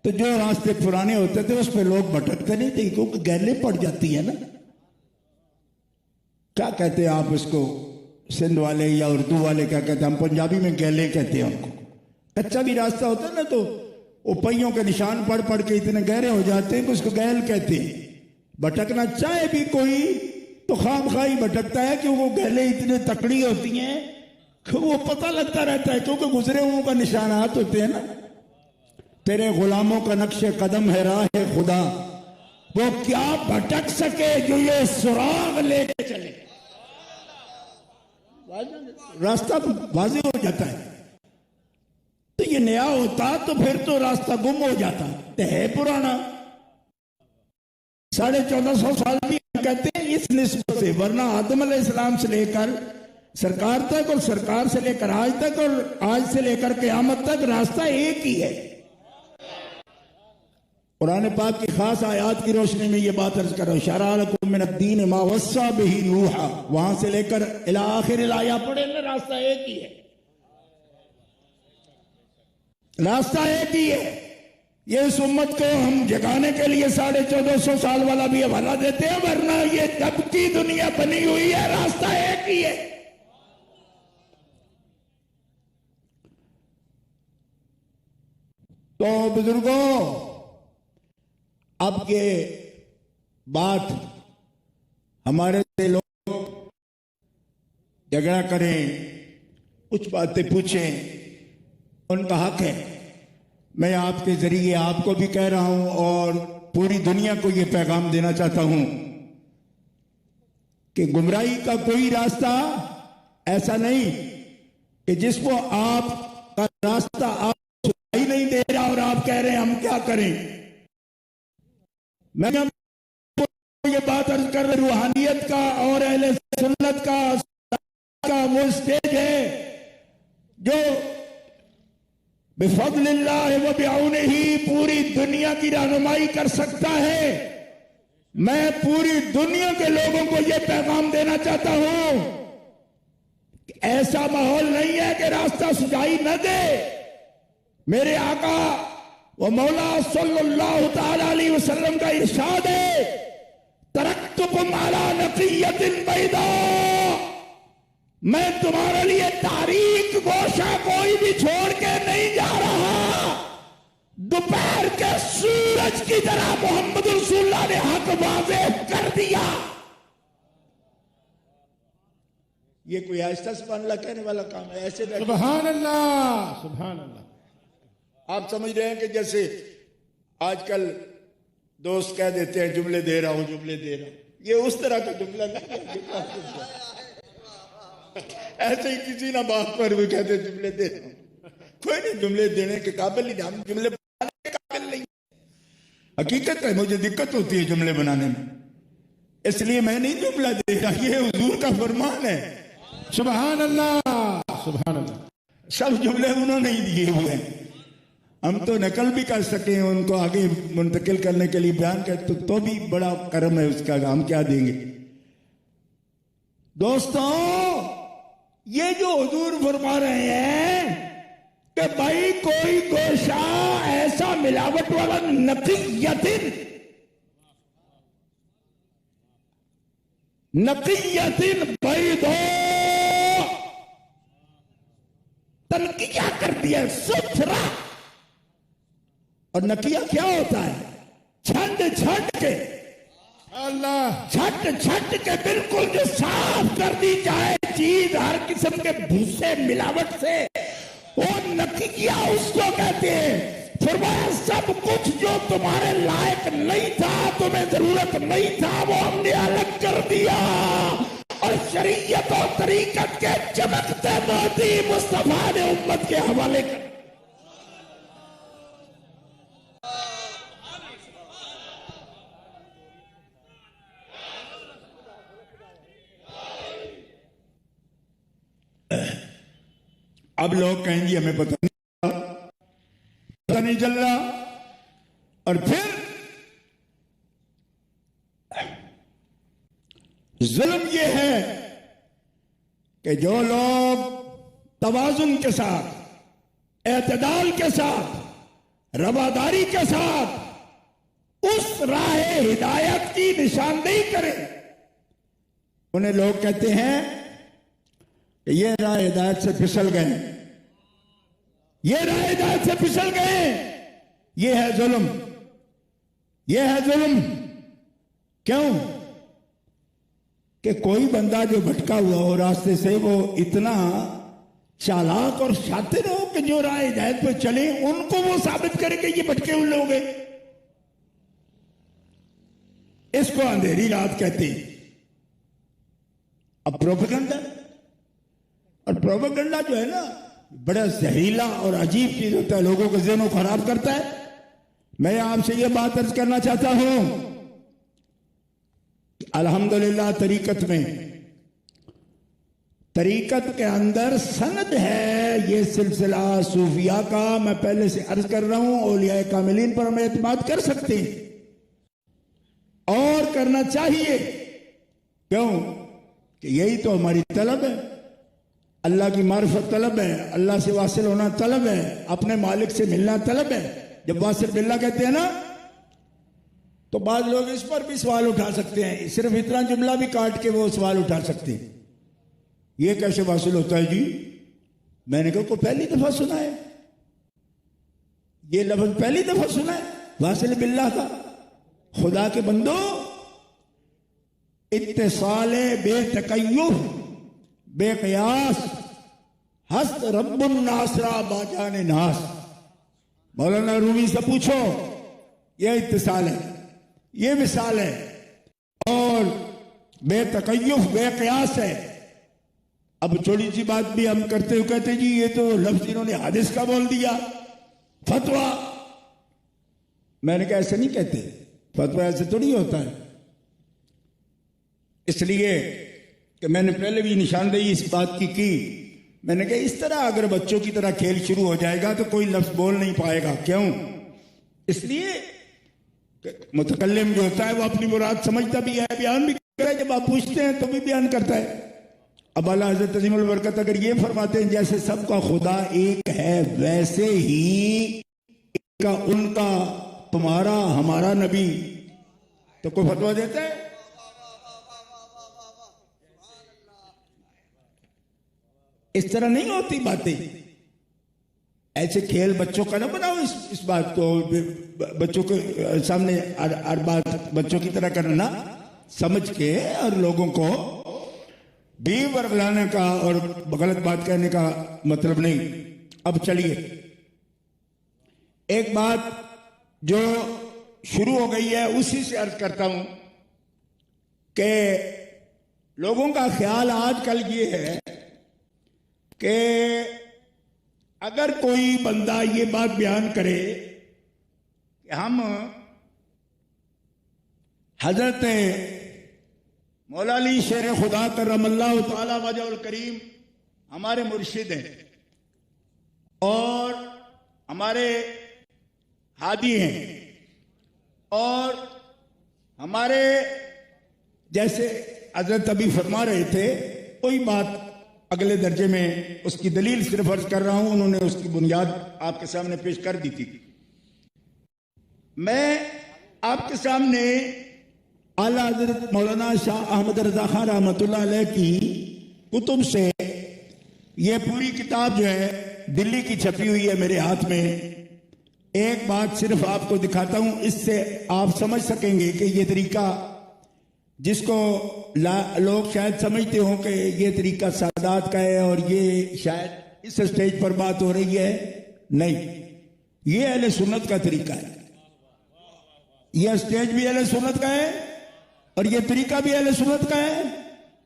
तो जो रास्ते पुराने होते थे उस पर लोग भटकते नहीं थे, क्योंकि गैलें पड़ जाती है ना। क्या कहते हैं आप इसको, सिंध वाले या उर्दू वाले क्या कहते हैं, हम पंजाबी में गैले कहते हैं उनको। कच्चा भी रास्ता होता है ना, तो वो पहियों के निशान पड़ पड़ के इतने गहरे हो जाते हैं कि उसको गैल कहते हैं। भटकना चाहे भी कोई तो खामखाई भटकता है, क्योंकि वो गैले इतने तकड़ी होती हैं कि वो पता लगता रहता है, क्योंकि गुजरे हुओं का निशानात होते हैं ना। तेरे गुलामों का नक्शे कदम है राह खुदा, वो क्या भटक सके जो ये सुराग लेके चले। रास्ता वाज़ेह हो जाता है। तो ये नया होता तो फिर तो रास्ता गुम हो जाता, तो है पुराना। 1450 साल भी कहते हैं इस निस्बत से, वरना आदम अलैहिस्सलाम से लेकर सरकार तक और सरकार से लेकर आज तक और आज से लेकर क़यामत तक रास्ता एक ही है। कुरान पाक की खास आयात की रोशनी में ये बात अर्ज करो, शरअ लकुम मिनद्दीन मा वस्सा बिही नूहा, वहां से लेकर इला आखिर आया पढ़े ना, रास्ता एक ही है, रास्ता एक ही है। ये इस उम्मत को हम जगाने के लिए 1450 साल वाला भी हवाला देते हैं, वरना ये जब की दुनिया बनी हुई है रास्ता एक ही है। तो बुजुर्गों, अब ये बात हमारे से लोग झगड़ा करें, कुछ बातें पूछें, उनका हक है। मैं आपके जरिए आपको भी कह रहा हूं और पूरी दुनिया को यह पैगाम देना चाहता हूं कि गुमराही का कोई रास्ता ऐसा नहीं कि जिसको आपका रास्ता आप सुनाई नहीं दे रहा और आप कह रहे हैं हम क्या करें। मैं ये बात अर्ज कर रहा, रूहानियत का और अहले सुन्नत का वो स्टेज है जो बिफज़लिल्लाह व बिऔनिही पूरी दुनिया की रहनुमाई कर सकता है। मैं पूरी दुनिया के लोगों को यह पैगाम देना चाहता हूं कि ऐसा माहौल नहीं है कि रास्ता सुझाई न दे। मेरे आका व मौला सल्लल्लाहु तआला अलैहि वसल्लम का इरशाद है, तरक्तुकुम अला नक़िय्यतिन बैदा, मैं तुम्हारे लिए तारीख गोशा कोई भी छोड़ के नहीं जा रहा। दोपहर के सूरज की तरह मोहम्मद रसूलुल्लाह ने हक वाज़ेह कर दिया। ये कोई आहिस्ता सुभान अल्लाह कहने वाला काम है? ऐसे सुभान अल्लाह, सुभान अल्लाह। आप समझ रहे हैं कि जैसे आजकल दोस्त कह देते हैं जुमले दे रहा हूं, जुमले दे रहा हूं, ये उस तरह का जुमला नहीं है। ऐसे ही किसी ना बात पर भी कहते जुमले दे रहा हूं, कोई नहीं जुमले देने के काबिल नहीं, हम जुमले बनाने के काबिल नहीं। हकीकत है मुझे दिक्कत होती है जुमले बनाने में, इसलिए मैं नहीं जुमला दे रहा, ये हुजूर का फरमान है। सुभान अल्लाह, सुभान अल्लाह। सब जुमले उन्होंने ही दिए हुए हैं, हम तो नकल भी कर सके, उनको आगे मुंतकिल करने के लिए बयान कर तो भी बड़ा करम है उसका, हम क्या देंगे। दोस्तों, ये जो हुजूर फरमा रहे हैं कि भाई कोई गोशा ऐसा मिलावट वाला नक़िय्यतिन, नकियतिन बैदो, तनकिया कर दिया, सुथरा। और नकिया क्या होता है? छंड छंड के, अल्लाह, छट छट के बिल्कुल जो साफ कर दी जाए चीज हर किस्म के भूसे मिलावट से, वो नकिया उसको कहते हैं। फरमाया सब कुछ जो तुम्हारे लायक नहीं था, तुम्हें जरूरत नहीं था, वो हमने अलग कर दिया और शरीयत और तरीकत के चमकते मोती मुस्तफा ने उम्मत के हवाले कर। अब लोग कहेंगे हमें पता नहीं चल रहा। और फिर जुल्म यह है कि जो लोग तवाजुन के साथ, एतदाल के साथ, रवादारी के साथ उस राह हिदायत की निशानदेही करें, उन्हें लोग कहते हैं कि ये राह हिदायत से फिसल गए, ये राह हिदायत से फिसल गए। ये है जुल्म, ये है जुल्म। क्यों? कि कोई बंदा जो भटका हुआ हो रास्ते से, वो इतना चालाक और शातिर हो कि जो राह हिदायत पे चले उनको वो साबित करे कि ये भटके हुए लोग हैं। इसको अंधेरी रात कहते हैं। अब प्रोपेगेंडा, और प्रोपेगेंडा जो है ना, बड़ा जहरीला और अजीब चीज होता है, लोगों के ज़हनों को खराब करता है। मैं आपसे यह बात अर्ज करना चाहता हूं, अल्हम्दुलिल्लाह तरीकत में, तरीकत के अंदर सनद है ये सिलसिला सूफिया का। मैं पहले से अर्ज कर रहा हूं, औलिया कामिलीन पर हम एतमाद कर सकते हैं और करना चाहिए। क्यों? कि यही तो हमारी तलब है, अल्लाह की मार्फत तलब है, अल्लाह से वासिल होना तलब है, अपने मालिक से मिलना तलब है। जब वासिल बिल्ला कहते हैं ना, तो बाद लोग इस पर भी सवाल उठा सकते हैं, सिर्फ इतना जुमला भी काट के वो सवाल उठा सकते हैं, ये कैसे वासिल होता है जी? मैंने कहा को पहली दफा सुना है, ये लफ्ज पहली दफा सुना है वासिल बिल्ला का। खुदा के बंदो, इत्तिसाले बेतकय्युफ बेकयास हस्त रब्बुन नासरा बाजाने नास। मौलाना रूमी से पूछो, यह इत्तिसाल है, यह मिसाल है, और बेतकय्युफ बेकयास है। अब छोटी सी बात भी हम करते हुए कहते जी ये तो लफ्ज इन्होंने हादिस का बोल दिया, फतवा। मैंने कहा ऐसे नहीं कहते, फतवा ऐसे थोड़ी होता है। इसलिए कि मैंने पहले भी निशानदेही इस बात की। मैंने कहा इस तरह अगर बच्चों की तरह खेल शुरू हो जाएगा तो कोई लफ्ज बोल नहीं पाएगा। क्यों? इसलिए मुतकल्लिम जो होता है वो अपनी मुराद समझता भी है, बयान भी करता है, जब आप पूछते हैं तो भी बयान करता है। अब आला हज़रत अज़ीमुल बरकत अगर ये फरमाते हैं जैसे सबका खुदा एक है, वैसे ही का उनका तुम्हारा हमारा नबी, तो कोई फतवा देता है? इस तरह नहीं होती बातें। ऐसे खेल बच्चों का ना बनाओ। इस बात को बच्चों के सामने हर बात बच्चों की तरह करना, समझ के और लोगों को भी वर्गलाने का और गलत बात कहने का मतलब नहीं। अब चलिए, एक बात जो शुरू हो गई है उसी से अर्ज करता हूं कि लोगों का ख्याल आजकल ये है कि अगर कोई बंदा ये बात बयान करे कि हम हजरत मौला अली शेर खुदा करमल्लाहु तआला वजहुल करीम हमारे मुर्शिद हैं और हमारे हादी हैं, और हमारे जैसे हजरत अभी फरमा रहे थे, कोई बात अगले दर्जे में उसकी दलील सिर्फ अर्ज कर रहा हूं, उन्होंने उसकी बुनियाद आपके सामने पेश कर दी थी। मैं आपके सामने आला हजरत मौलाना शाह अहमद रजा खान रहमतुल्लाह अलैह की कुतुब से ये पूरी किताब जो है दिल्ली की छपी हुई है मेरे हाथ में। एक बात सिर्फ आपको दिखाता हूं, इससे आप समझ सकेंगे कि ये तरीका जिसको लोग शायद समझते हो कि ये तरीका सादात का है और ये शायद इस स्टेज पर बात हो रही है, नहीं, ये अहले सुन्नत का तरीका है। यह स्टेज भी अहले सुन्नत का है और यह तरीका भी अहले सुन्नत का है।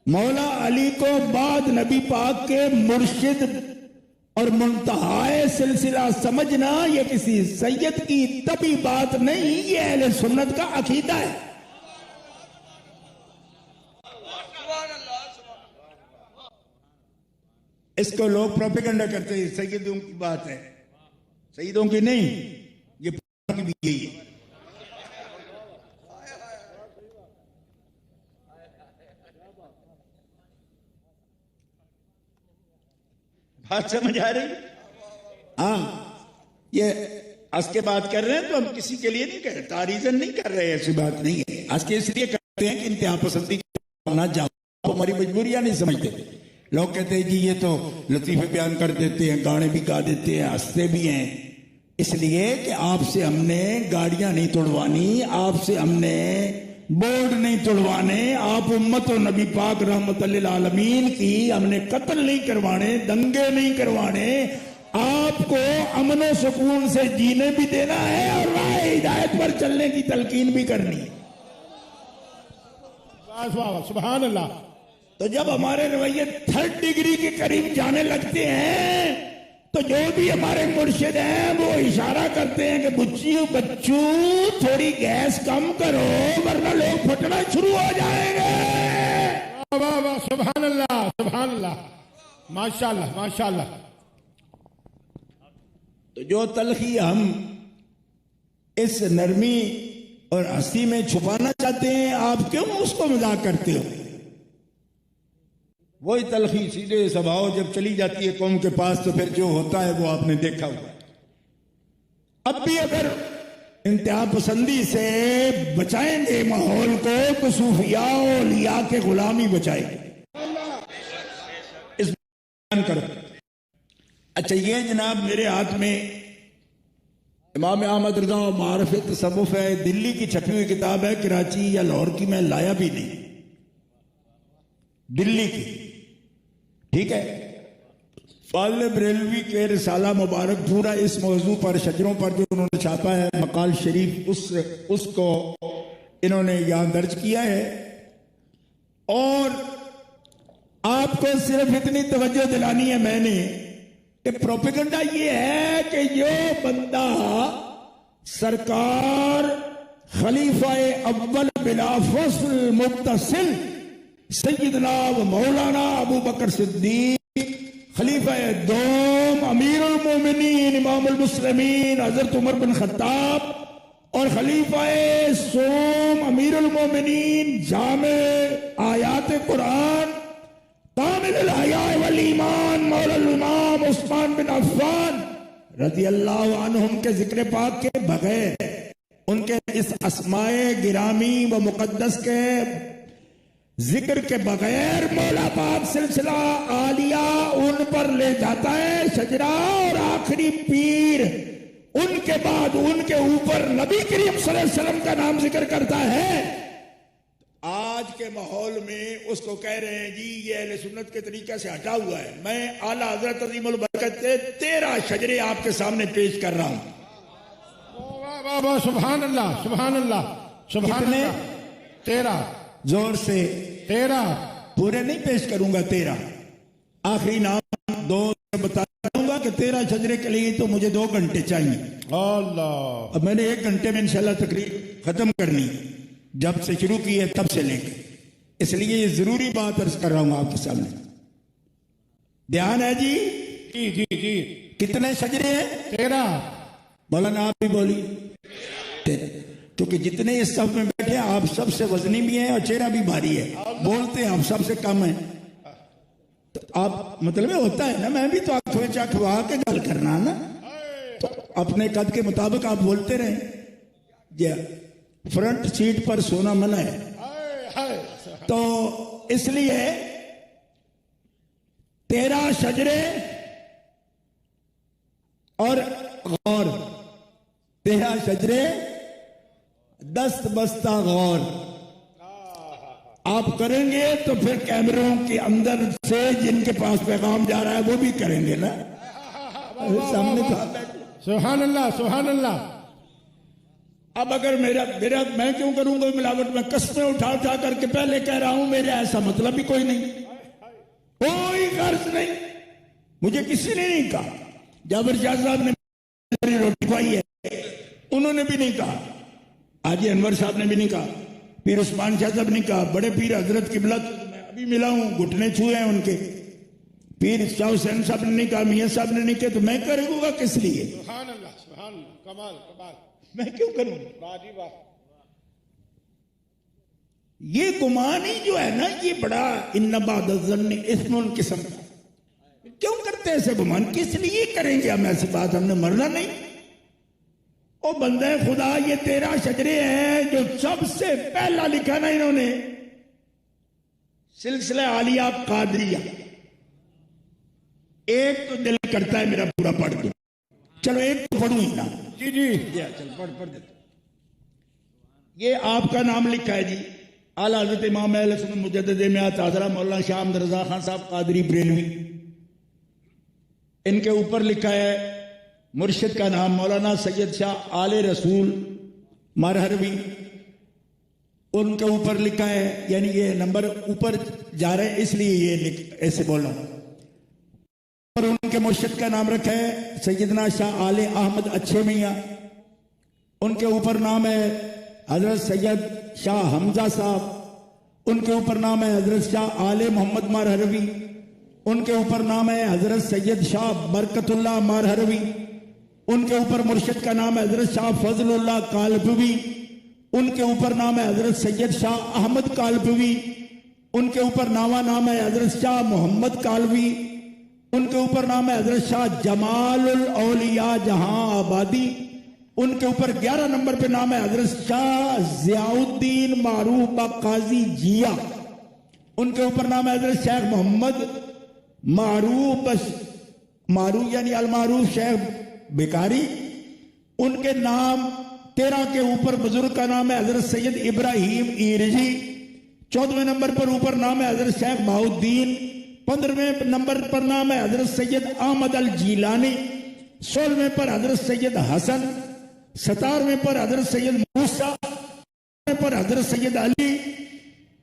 मौला अली को बाद नबी पाक के मुर्शिद और मुंतहाए सिलसिला समझना यह किसी सैयद की तभी बात नहीं, यह अहले सुन्नत का अकीदा है। इसको लोग प्रोपेगेंडा करते हैं, सैयदों की बात है, सैयदों की नहीं, ये की भी यही है। बात समझ आ रही? हाँ, ये आज के बात कर रहे हैं तो हम किसी के लिए नहीं कर रहे, तारीजन नहीं कर रहे, ऐसी बात नहीं है। आज के इसलिए करते हैं कि इंतहा पसंदी ना जाओ, हमारी मजबूरियां नहीं समझते। लोग कहते हैं जी ये तो लतीफे बयान कर देते हैं, गाने भी गा देते हैं, हंसते भी हैं। इसलिए कि आपसे हमने गाड़ियां नहीं तोड़वानी, आपसे हमने बोर्ड नहीं तोड़वाने, आप उम्मत और नबी पाक रहमतुल्लिल आलमीन की हमने कत्ल नहीं करवाने, दंगे नहीं करवाने, आपको अमन और सुकून से जीने भी देना है और राह हिदायत पर चलने की तलकीन भी करनी है। सुभान अल्लाह। तो जब हमारे रवैये 3rd डिग्री के करीब जाने लगते हैं तो जो भी हमारे मुर्शिद हैं वो इशारा करते हैं कि बुच्चियों बच्चू थोड़ी गैस कम करो वरना लोग फटना शुरू हो जाएंगे। वाह वाह, सुभान अल्लाह, सुभान अल्लाह, माशाअल्लाह माशाअल्लाह। तो जो तलखी हम इस नरमी और हंसी में छुपाना चाहते हैं, आप क्यों उसको मजाक करते हो? वही तलखी सीधे स्वभाव जब चली जाती है कौम के पास तो फिर जो होता है वो आपने देखा हुआ। अब भी अगर इंतहा पसंदी से बचाएंगे माहौल को तो सूफिया और लिया के गुलामी बचाएंगे। इस बयान करो। अच्छा, ये जनाब मेरे हाथ में इमाम अहमद रज़ा मारिफ़ तसव्वुफ़ है, दिल्ली की छपी हुई किताब है, कराची या लाहौर की मैं लाया भी नहीं, दिल्ली की, ठीक है। फाज़िल बरेलवी के रिसाला मुबारक पूरा इस मौजू पर शजरों पर जो उन्होंने छापा है मकाल शरीफ, उसको इन्होंने यहां दर्ज किया है। और आपको सिर्फ इतनी तवज्जो दिलानी है मैंने कि प्रोपेगेंडा ये है कि जो बंदा सरकार खलीफाए अव्वल बिला फस्ल मुत्तसिल सैयदना व मौलाना अबू बकर सिद्दीक खलीफा दोम अमीरुल मोमिनीन इमामुल मुस्लिमीन हजरत उमर बिन खत्ताब और खलीफा सोम अमीरुल मोमिनीन जामे आयात कुरान कामिल हया वल ईमान मौलाना इमाम उस्मान बिन अफ़्फ़ान रज़ी अल्लाह अन्हुम के जिक्र पाक के बगैर, उनके इस अस्माए गिरामी व मुकद्दस के जिक्र के बगैर मौला पाक सिलसिला आलिया उन पर ले जाता है शजरा, और आखिरी पीर उनके बाद उनके ऊपर नबी करीम सल्लल्लाहु अलैहि वसल्लम का नाम जिक्र करता है। आज के माहौल में उसको कह रहे हैं जी ये अहले सुन्नत के तरीके से हटा हुआ है। मैं आला हजरत अज़ीमुल बरकत से 13 शजरे आपके सामने पेश कर रहा हूं। वाह वाह वाह, सुभान अल्लाह, सुभान अल्लाह, सुभान अल्लाह। 13 जोर से 13 पूरे नहीं पेश करूंगा, 13 आखिरी नाम 2 बताऊंगा कि 13 शजरे के लिए तो मुझे 2 घंटे चाहिए। अल्लाह, अब मैंने 1 घंटे में इंशाल्लाह तकरीर खत्म करनी, जब से शुरू की है तब से लेकर, इसलिए ये जरूरी बात अर्ज कर रहा हूं आपके सामने। ध्यान है जी? जी जी जी। कितने शजरे हैं? 13। मौलाना आप भी बोली 13, क्योंकि जितने इस सब में बैठे हैं आप सबसे वजनी भी हैं और चेहरा भी भारी है, बोलते हैं आप सबसे कम है। तो आप मतलब होता है ना, मैं भी तो आंखों चाखवा के गल करना ना, तो अपने कद के मुताबिक आप बोलते रहे। फ्रंट सीट पर सोना मना है, तो इसलिए 13 शजरे और गौर, 13 शजरे 10 बस्ता गौर आप करेंगे तो फिर कैमरों के अंदर से जिनके पास पैगाम जा रहा है वो भी करेंगे ना। सामने सुभान अल्लाह, सुभान अल्लाह। अब अगर मेरा मैं क्यों करूंगा मिलावट में, कस्में उठा उठा करके पहले कह रहा हूं मेरे ऐसा मतलब भी कोई नहीं, कोई गर्ज नहीं, मुझे किसी ने नहीं कहा। जाबिर शाह साहब ने मेरी रोटी खाई है, उन्होंने भी नहीं कहा। हाजी अनवर साहब ने भी नहीं कहा, पीर उस्मान शाह साहब ने कहा, बड़े पीर हजरत किबला मैं अभी मिला हूं, घुटने छुए हैं उनके। पीर शाह हुसैन साहब ने नहीं कहा, मियां साहब ने नहीं कहा, तो मैं करूंगा किस लिए? सुभान अल्लाह, सुभान अल्लाह, कमाल कमाल। मैं क्यों करूं? वाह जी वाह। ये गुमान ही जो है ना, ये बड़ा इन्नबादन इस्मुल किस्म का। क्यों करते हैं ऐसे गुमान? किस लिए करेंगे हम ऐसी बात? हमने मरना नहीं। ओ बंदे खुदा, ये 13 शजरे हैं जो सबसे पहला लिखा ना इन्होंने, सिलसिला आलिया कादरिया। एक तो दिल करता है मेरा पूरा पढ़ दो, चलो एक तो पढ़ू ही ना। जी जी, चल पढ़ देते। ये आपका नाम लिखा है जी, आला हज़रत इमाम अहले सुन्नत मुजद्दिद मियात हज़रत मौलाना शाह अहमद रज़ा खान साहब कादरी बरेलवी। इनके ऊपर लिखा है मुर्शिद का नाम मौलाना सैयद शाह आले रसूल मरहरवी। उनके ऊपर लिखा है, यानी ये नंबर ऊपर जा रहे हैं इसलिए ये ऐसे बोल रहा हूं। और उनके मुर्शिद का नाम रखा है सैयदना शाह आले अहमद अच्छे मियाँ। उनके ऊपर नाम है हजरत सैयद शाह हमजा साहब। उनके ऊपर नाम है हजरत शाह आले मोहम्मद मरहरवी। उनके ऊपर नाम है हजरत सैयद शाह बरकतुल्लाह मरहरवी। उनके ऊपर मुर्शिद का नाम है हजरत शाह फजलुल्लाह कालपवी। उनके ऊपर नाम है हजरत सैयद शाह अहमद कालपवी। उनके ऊपर नाम है हजरत शाह मोहम्मद कालवी। उनके ऊपर नाम है हजरत शाह जमालुल औलिया जहां आबादी। उनके ऊपर 11 नंबर पे नाम है हजरत शाह जियाउद्दीन मारूफ काजी जिया। उनके ऊपर नाम है हजरत शेख मोहम्मद मारूफ यानी अलमारूफ शेख बेकारी। उनके नाम 13 के ऊपर बुजुर्ग का नाम है हजरत सैयद इब्राहिम ईरजी। 14वें नंबर पर ऊपर नाम है हजरत शेख बहाउद्दीन। 15वें नंबर पर नाम है हजरत सैयद अहमद अल जीलानी। 16वें पर हजरत सैयद हसन। 17वें पर हजरत सैयद मूसा। पर हजरत सैयद अली।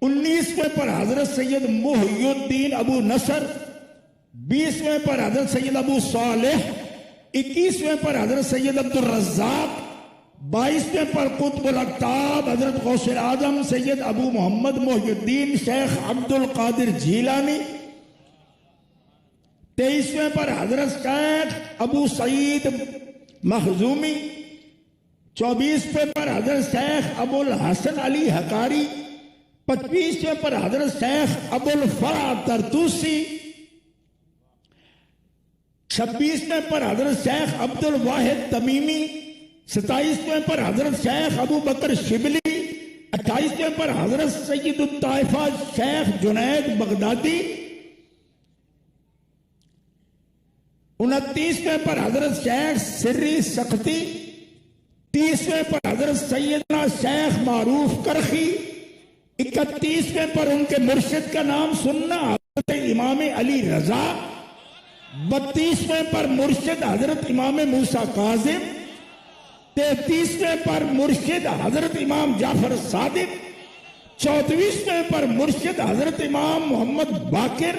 19वें पर हजरत सैयद मुहियुद्दीन अबू नसर। 20वें पर हजरत सैयद अबू सालेह। 21वें पर हजरत सैयद अब्दुल रज़्ज़ाक। 22वें पर कुतुबुल अक्ताब हजरत गौसे आजम सैयद अबू मोहम्मद मुहियुद्दीन शेख अब्दुल कादिर जीलानी। 23वें पर हजरत शेख अबू सईद मखजूमी। 24वें पर हजरत शेख अबुल हसन अली हकारी। 25वें पर हजरत शेख अबुल फरा तरतूसी। 26वें पर हजरत शेख अब्दुल वाहिद तमीमी। 27वें पर हजरत शेख अबू बकर शिबली। 28वें पर हजरत सैयद ताइफा शेख जुनैद बगदादी। 29वें पर हजरत शेख सिर्री सख्ती। 30वें पर हजरत सैयदना शेख मारूफ करखी। 31वें पर उनके मुर्शिद का नाम सुनना हजरत इमाम अली रजा। 32वें पर मुर्शिद हजरत इमाम मूसा काजिम। 33वें पर मुर्शिद हजरत इमाम जाफर सादिक। 34वें पर मुर्शिद हजरत इमाम मोहम्मद बाकिर।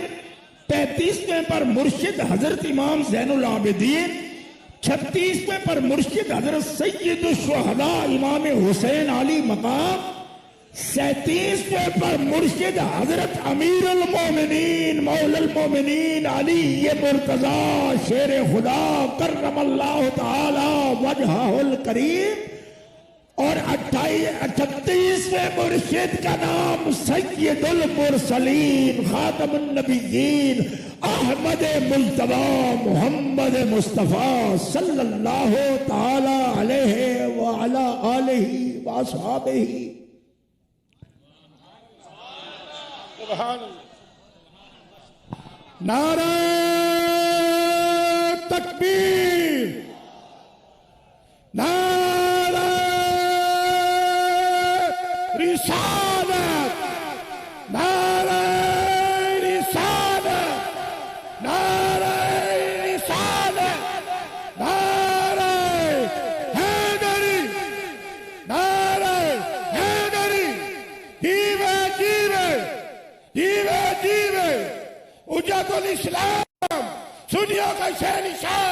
35वें पर मुर्शिद हजरत इमाम जैनुल आबिदीन। 36वें पर मुर्शिद हजरत सैयद शुहदा इमाम हुसैन अली मकाम। 37वें पर मुर्शिद हजरत अमीरुल मोमिनीन मौलल मोमिनीन अली ये मुर्तजा शेर खुदा करमल्लाहु ताला वजहुल करीम। और 38वें मुर्शिद का नाम सैयदुल मुरसलीन खातमुन नबिय्यीन अहमद मुज्तबा मोहम्मद मुस्तफा सल्लल्लाहु ताला अलैहि व अला आलिहि व अस्हाबिही। नारे तकबीर, नारे रिसालत, नारे रिसालत, नारे रिसालत, नारे हैदरी, नारे हैदरी, जीवे जीवे जीवे जीवे उज्जतुल इस्लाम, सुनियों का शहंशाह।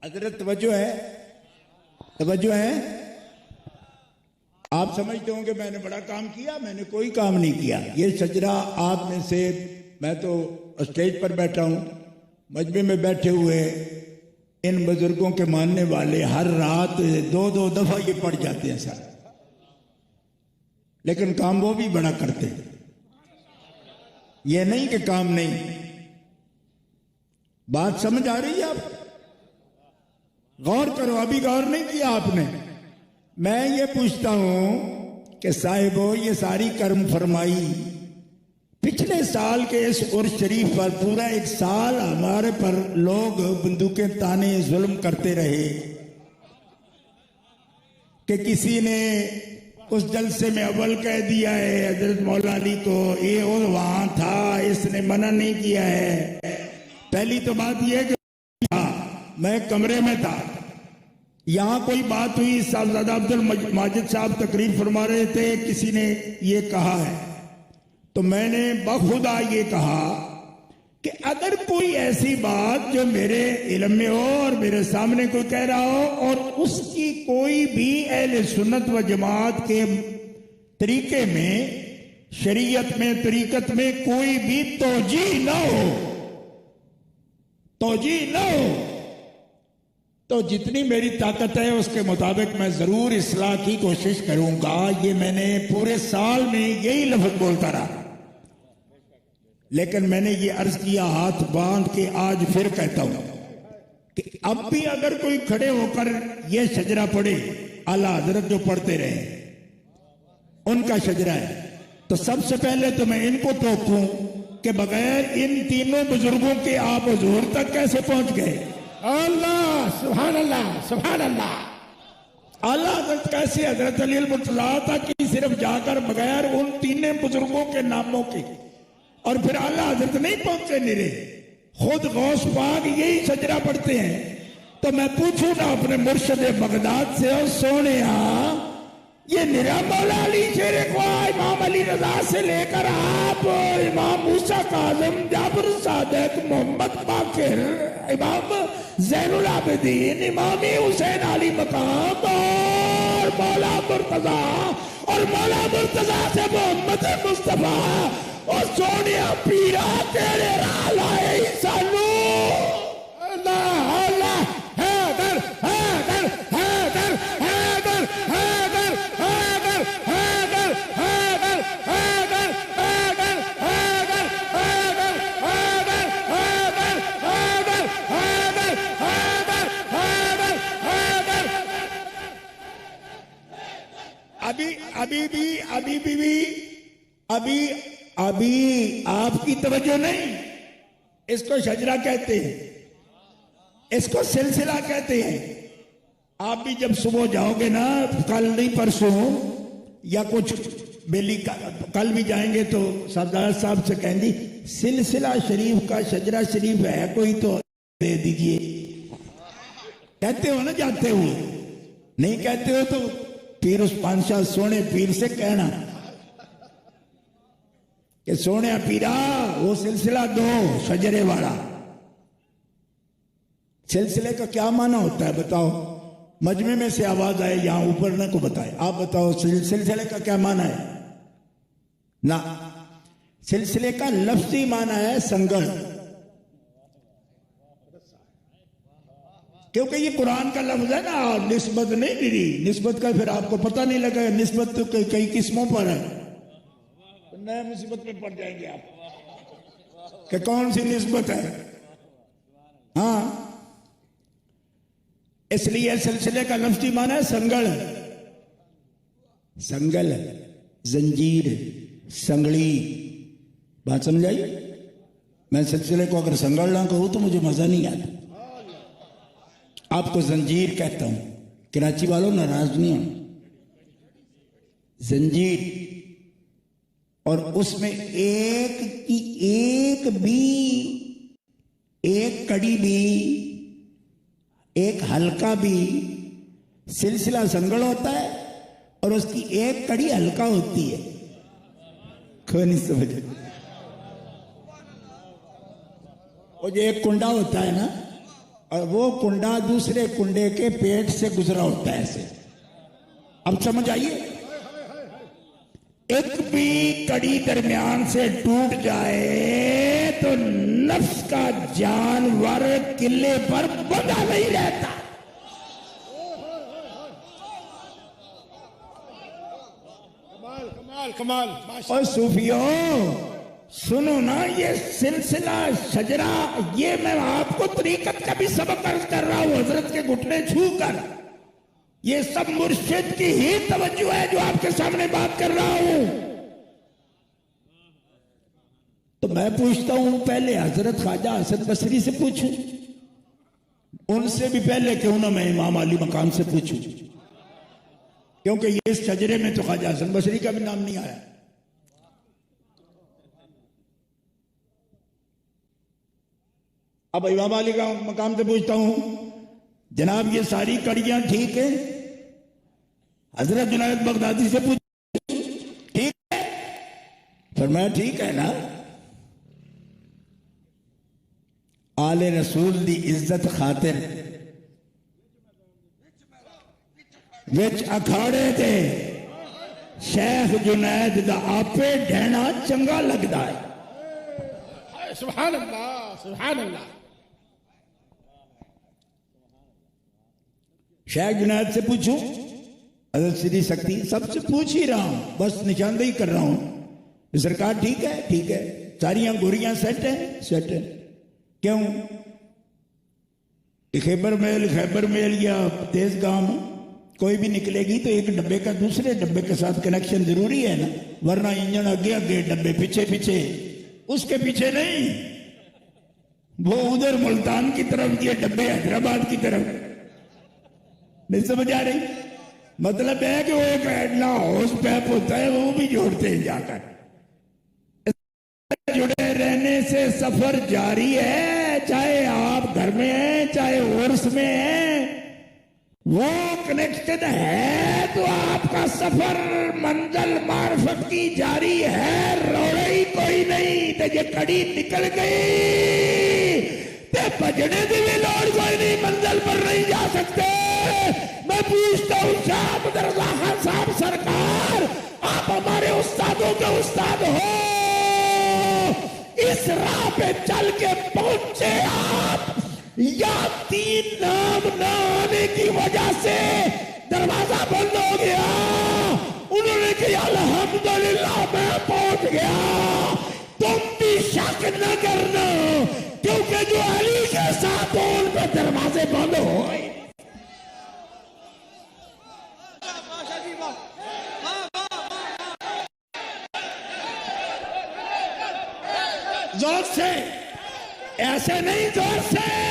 हजरत तवज्जो है, तवज्जो है। आप समझते होंगे मैंने बड़ा काम किया, मैंने कोई काम नहीं किया। ये सजरा आप में से, मैं तो स्टेज पर बैठा हूं, मजमे में बैठे हुए इन बुजुर्गों के मानने वाले हर रात 2-2 दफा ये पढ़ जाते हैं सर, लेकिन काम वो भी बड़ा करते हैं। ये नहीं कि काम नहीं। बात समझ आ रही है आप? गौर करो, अभी गौर नहीं किया आपने। मैं ये पूछता हूं कि साहिबो, ये सारी कर्म फरमाई पिछले साल के इस उर्स शरीफ पर पूरा 1 साल हमारे पर लोग बंदूकें ताने जुल्म करते रहे कि किसी ने उस जलसे में अव्वल कह दिया है हजरत मौला अली को, ये और वहां था, इसने मना नहीं किया है। पहली तो बात यह कि मैं कमरे में था, यहां कोई बात हुई, साहबजादा अब्दुल माजिद साहब तकरीर फरमा रहे थे, किसी ने ये कहा है, तो मैंने बखुदा ये कहा कि अगर कोई ऐसी बात जो मेरे इल्म में हो और मेरे सामने कोई कह रहा हो और उसकी कोई भी अहले सुन्नत व जमात के तरीके में, शरीयत में, तरीकत में कोई भी तौजीह ना हो, तौजीह ना हो, तो जितनी मेरी ताकत है उसके मुताबिक मैं जरूर इस्लाह की कोशिश करूंगा। ये मैंने पूरे साल में यही लफ्ज बोलता रहा, लेकिन मैंने ये अर्ज किया हाथ बांध के, आज फिर कहता हूं कि अब भी अगर कोई खड़े होकर ये शजरा पढ़े, आला हजरत जो पढ़ते रहे उनका शजरा है, तो सबसे पहले तो मैं इनको टोकूं कि बगैर इन तीनों बुजुर्गों के आप हुजूर तक कैसे पहुंच गए। अल्लाह, सुभान अल्लाह, सुभान अल्लाह। आला हजरत कैसे हजरत अली मुर्तजा तक कि सिर्फ जाकर बगैर उन तीनों बुजुर्गों के नामों के, और फिर आला हजरत नहीं पहुंचे निरे, खुद गौस पाक यही सजरा पढ़ते हैं। तो मैं पूछूं ना अपने मुर्शद बगदाद से, और सोने ये निरा मौला अली शेरे ख्वा इमाम अली रजा से लेकर आप इमाम मूसा काज़िम, जाफर सादिक, मोहम्मद बाकिर, इमाम ज़ैनुल आबिदीन, इमाम हुसैन अली मकाम और मौला मुर्तजा, और मौला मुर्तजा से मोहम्मद मुस्तफा, और सोनिया पीरा तेरे लाए सानू। अल्लाह अल्लाह, हैदर हैदर हैदर हैदर हैदर हैदर हैदर हैदर हैदर हैदर हैदर हैदर हैदर हैदर हैदर हैदर हैदर हैदर हैदर। अभी आपकी तवज्जो नहीं, इसको शजरा कहते हैं, इसको सिलसिला कहते हैं। आप भी जब सुबह जाओगे ना, कल नहीं परसों या कुछ बेली कल भी जाएंगे, तो सरदार साहब से कहेंगी सिलसिला शरीफ का शजरा शरीफ है कोई तो दे दीजिए। कहते हो ना जाते हुए, नहीं कहते हो तो पीर उस पांशाह सोने पीर से कहना कि सोने पीरा वो सिलसिला दो शजरे वाला। सिलसिले का क्या माना होता है बताओ? मजमे में से आवाज आए यहां ऊपर ना को बताए, आप बताओ सिलसिले का क्या माना है ना? सिलसिले का लफ्जी माना है संगल, क्योंकि ये कुरान का लफ्ज है ना, निस्बत नहीं गिरी। निस्बत का फिर आपको पता नहीं लगा, निस्बत तो कई किस्मों पर है, तो नए मुसीबत में पड़ जाएंगे आप कि कौन सी निस्बत है। हाँ, इसलिए सिलसिले का लफ्जी माना है संगल। संगल जंजीर, संगली, बात समझ आई? मैं सिलसिले को अगर संगलना कहूं तो मुझे मजा नहीं आता। आपको जंजीर कहता हूं, कराची वालों नाराज नहीं हो। जंजीर, और उसमें एक की एक कड़ी भी, एक हल्का भी, सिलसिला संगल होता है और उसकी एक कड़ी हल्का होती है। कोई नहीं समझ। वो जो एक कुंडा होता है ना, और वो कुंडा दूसरे कुंडे के पेट से गुजरा होता है ऐसे। अब समझ आइए, एक भी कड़ी दरमियान से टूट जाए तो नफ्स का जानवर किले पर बंधा नहीं रहता। कमाल कमाल माशा- और सूफियों सुनो ना, ये सिलसिला शजरा, ये मैं आपको तरीकत का भी सबक अर्ज कर रहा हूं हजरत के घुटने छू कर। ये सब मुर्शिद की ही तवज्जो है जो आपके सामने बात कर रहा हूं। तो मैं पूछता हूं, पहले हजरत ख्वाजा हसन बसरी से पूछूं, उनसे भी पहले क्यों ना मैं इमाम अली मकाम से पूछूं, क्योंकि ये इस शजरे में तो ख्वाजा हसन बसरी का भी नाम नहीं आया। अब इमाम अली का मकाम से पूछता हूं, जनाब ये सारी कड़ियां ठीक है? हजरत जुनैद बगदादी से पूछ, ठीक है? फरमाया ठीक है ना। आले रसूल दी इज्जत खातिर विच अखाड़े दे शेख जुनैद दा आपे ढहना चंगा लगदा है। सुभान अल्लाह, सुभान अल्लाह। शेख जुनैद से पूछूं, हजरत सीधी शक्ति, सबसे पूछ ही रहा हूं, बस निशानदेही कर रहा हूं। सरकार ठीक है? ठीक है। सारियां गोरियां सेट है? सेट है। क्यों? खैबर मेल या तेज गांव कोई भी निकलेगी तो एक डब्बे का दूसरे डब्बे के साथ कनेक्शन जरूरी है ना, वरना इंजन आगे आगे, डब्बे पीछे पीछे, उसके पीछे नहीं। वो उधर मुल्तान की तरफ, ये डब्बे हैदराबाद की तरफ। नहीं समझ आ रही? मतलब है कि वो एक एडना हाउस पैप होता है, वो भी जोड़ते हैं जाकर। जुड़े रहने से सफर जारी है, चाहे आप घर में हैं चाहे उर्स में हैं, वो कनेक्टेड है तो आपका सफर मंजिल मार्फत की जारी है। रोड़े ही कोई नहीं तो ये कड़ी निकल गई ते बजने की भी लोड़ कोई नहीं, मंजिल पर नहीं जा सकते। मैं पूछता हूं शाह अब्दुर्रज़्ज़ाक़ खान साहब सरकार, आप हमारे उस्तादों के उस्ताद हो, इस राह पे चल के पहुंचे आप, या 3 नाम न आने की वजह से दरवाजा बंद हो गया? उन्होंने कहा अल्हम्दुलिल्लाह मैं पहुंच गया। तुम भी शक न करना, क्योंकि जो अली के साथ हो उन पे दरवाजे बंद हो गए। जोर से, ऐसे नहीं, जोर से।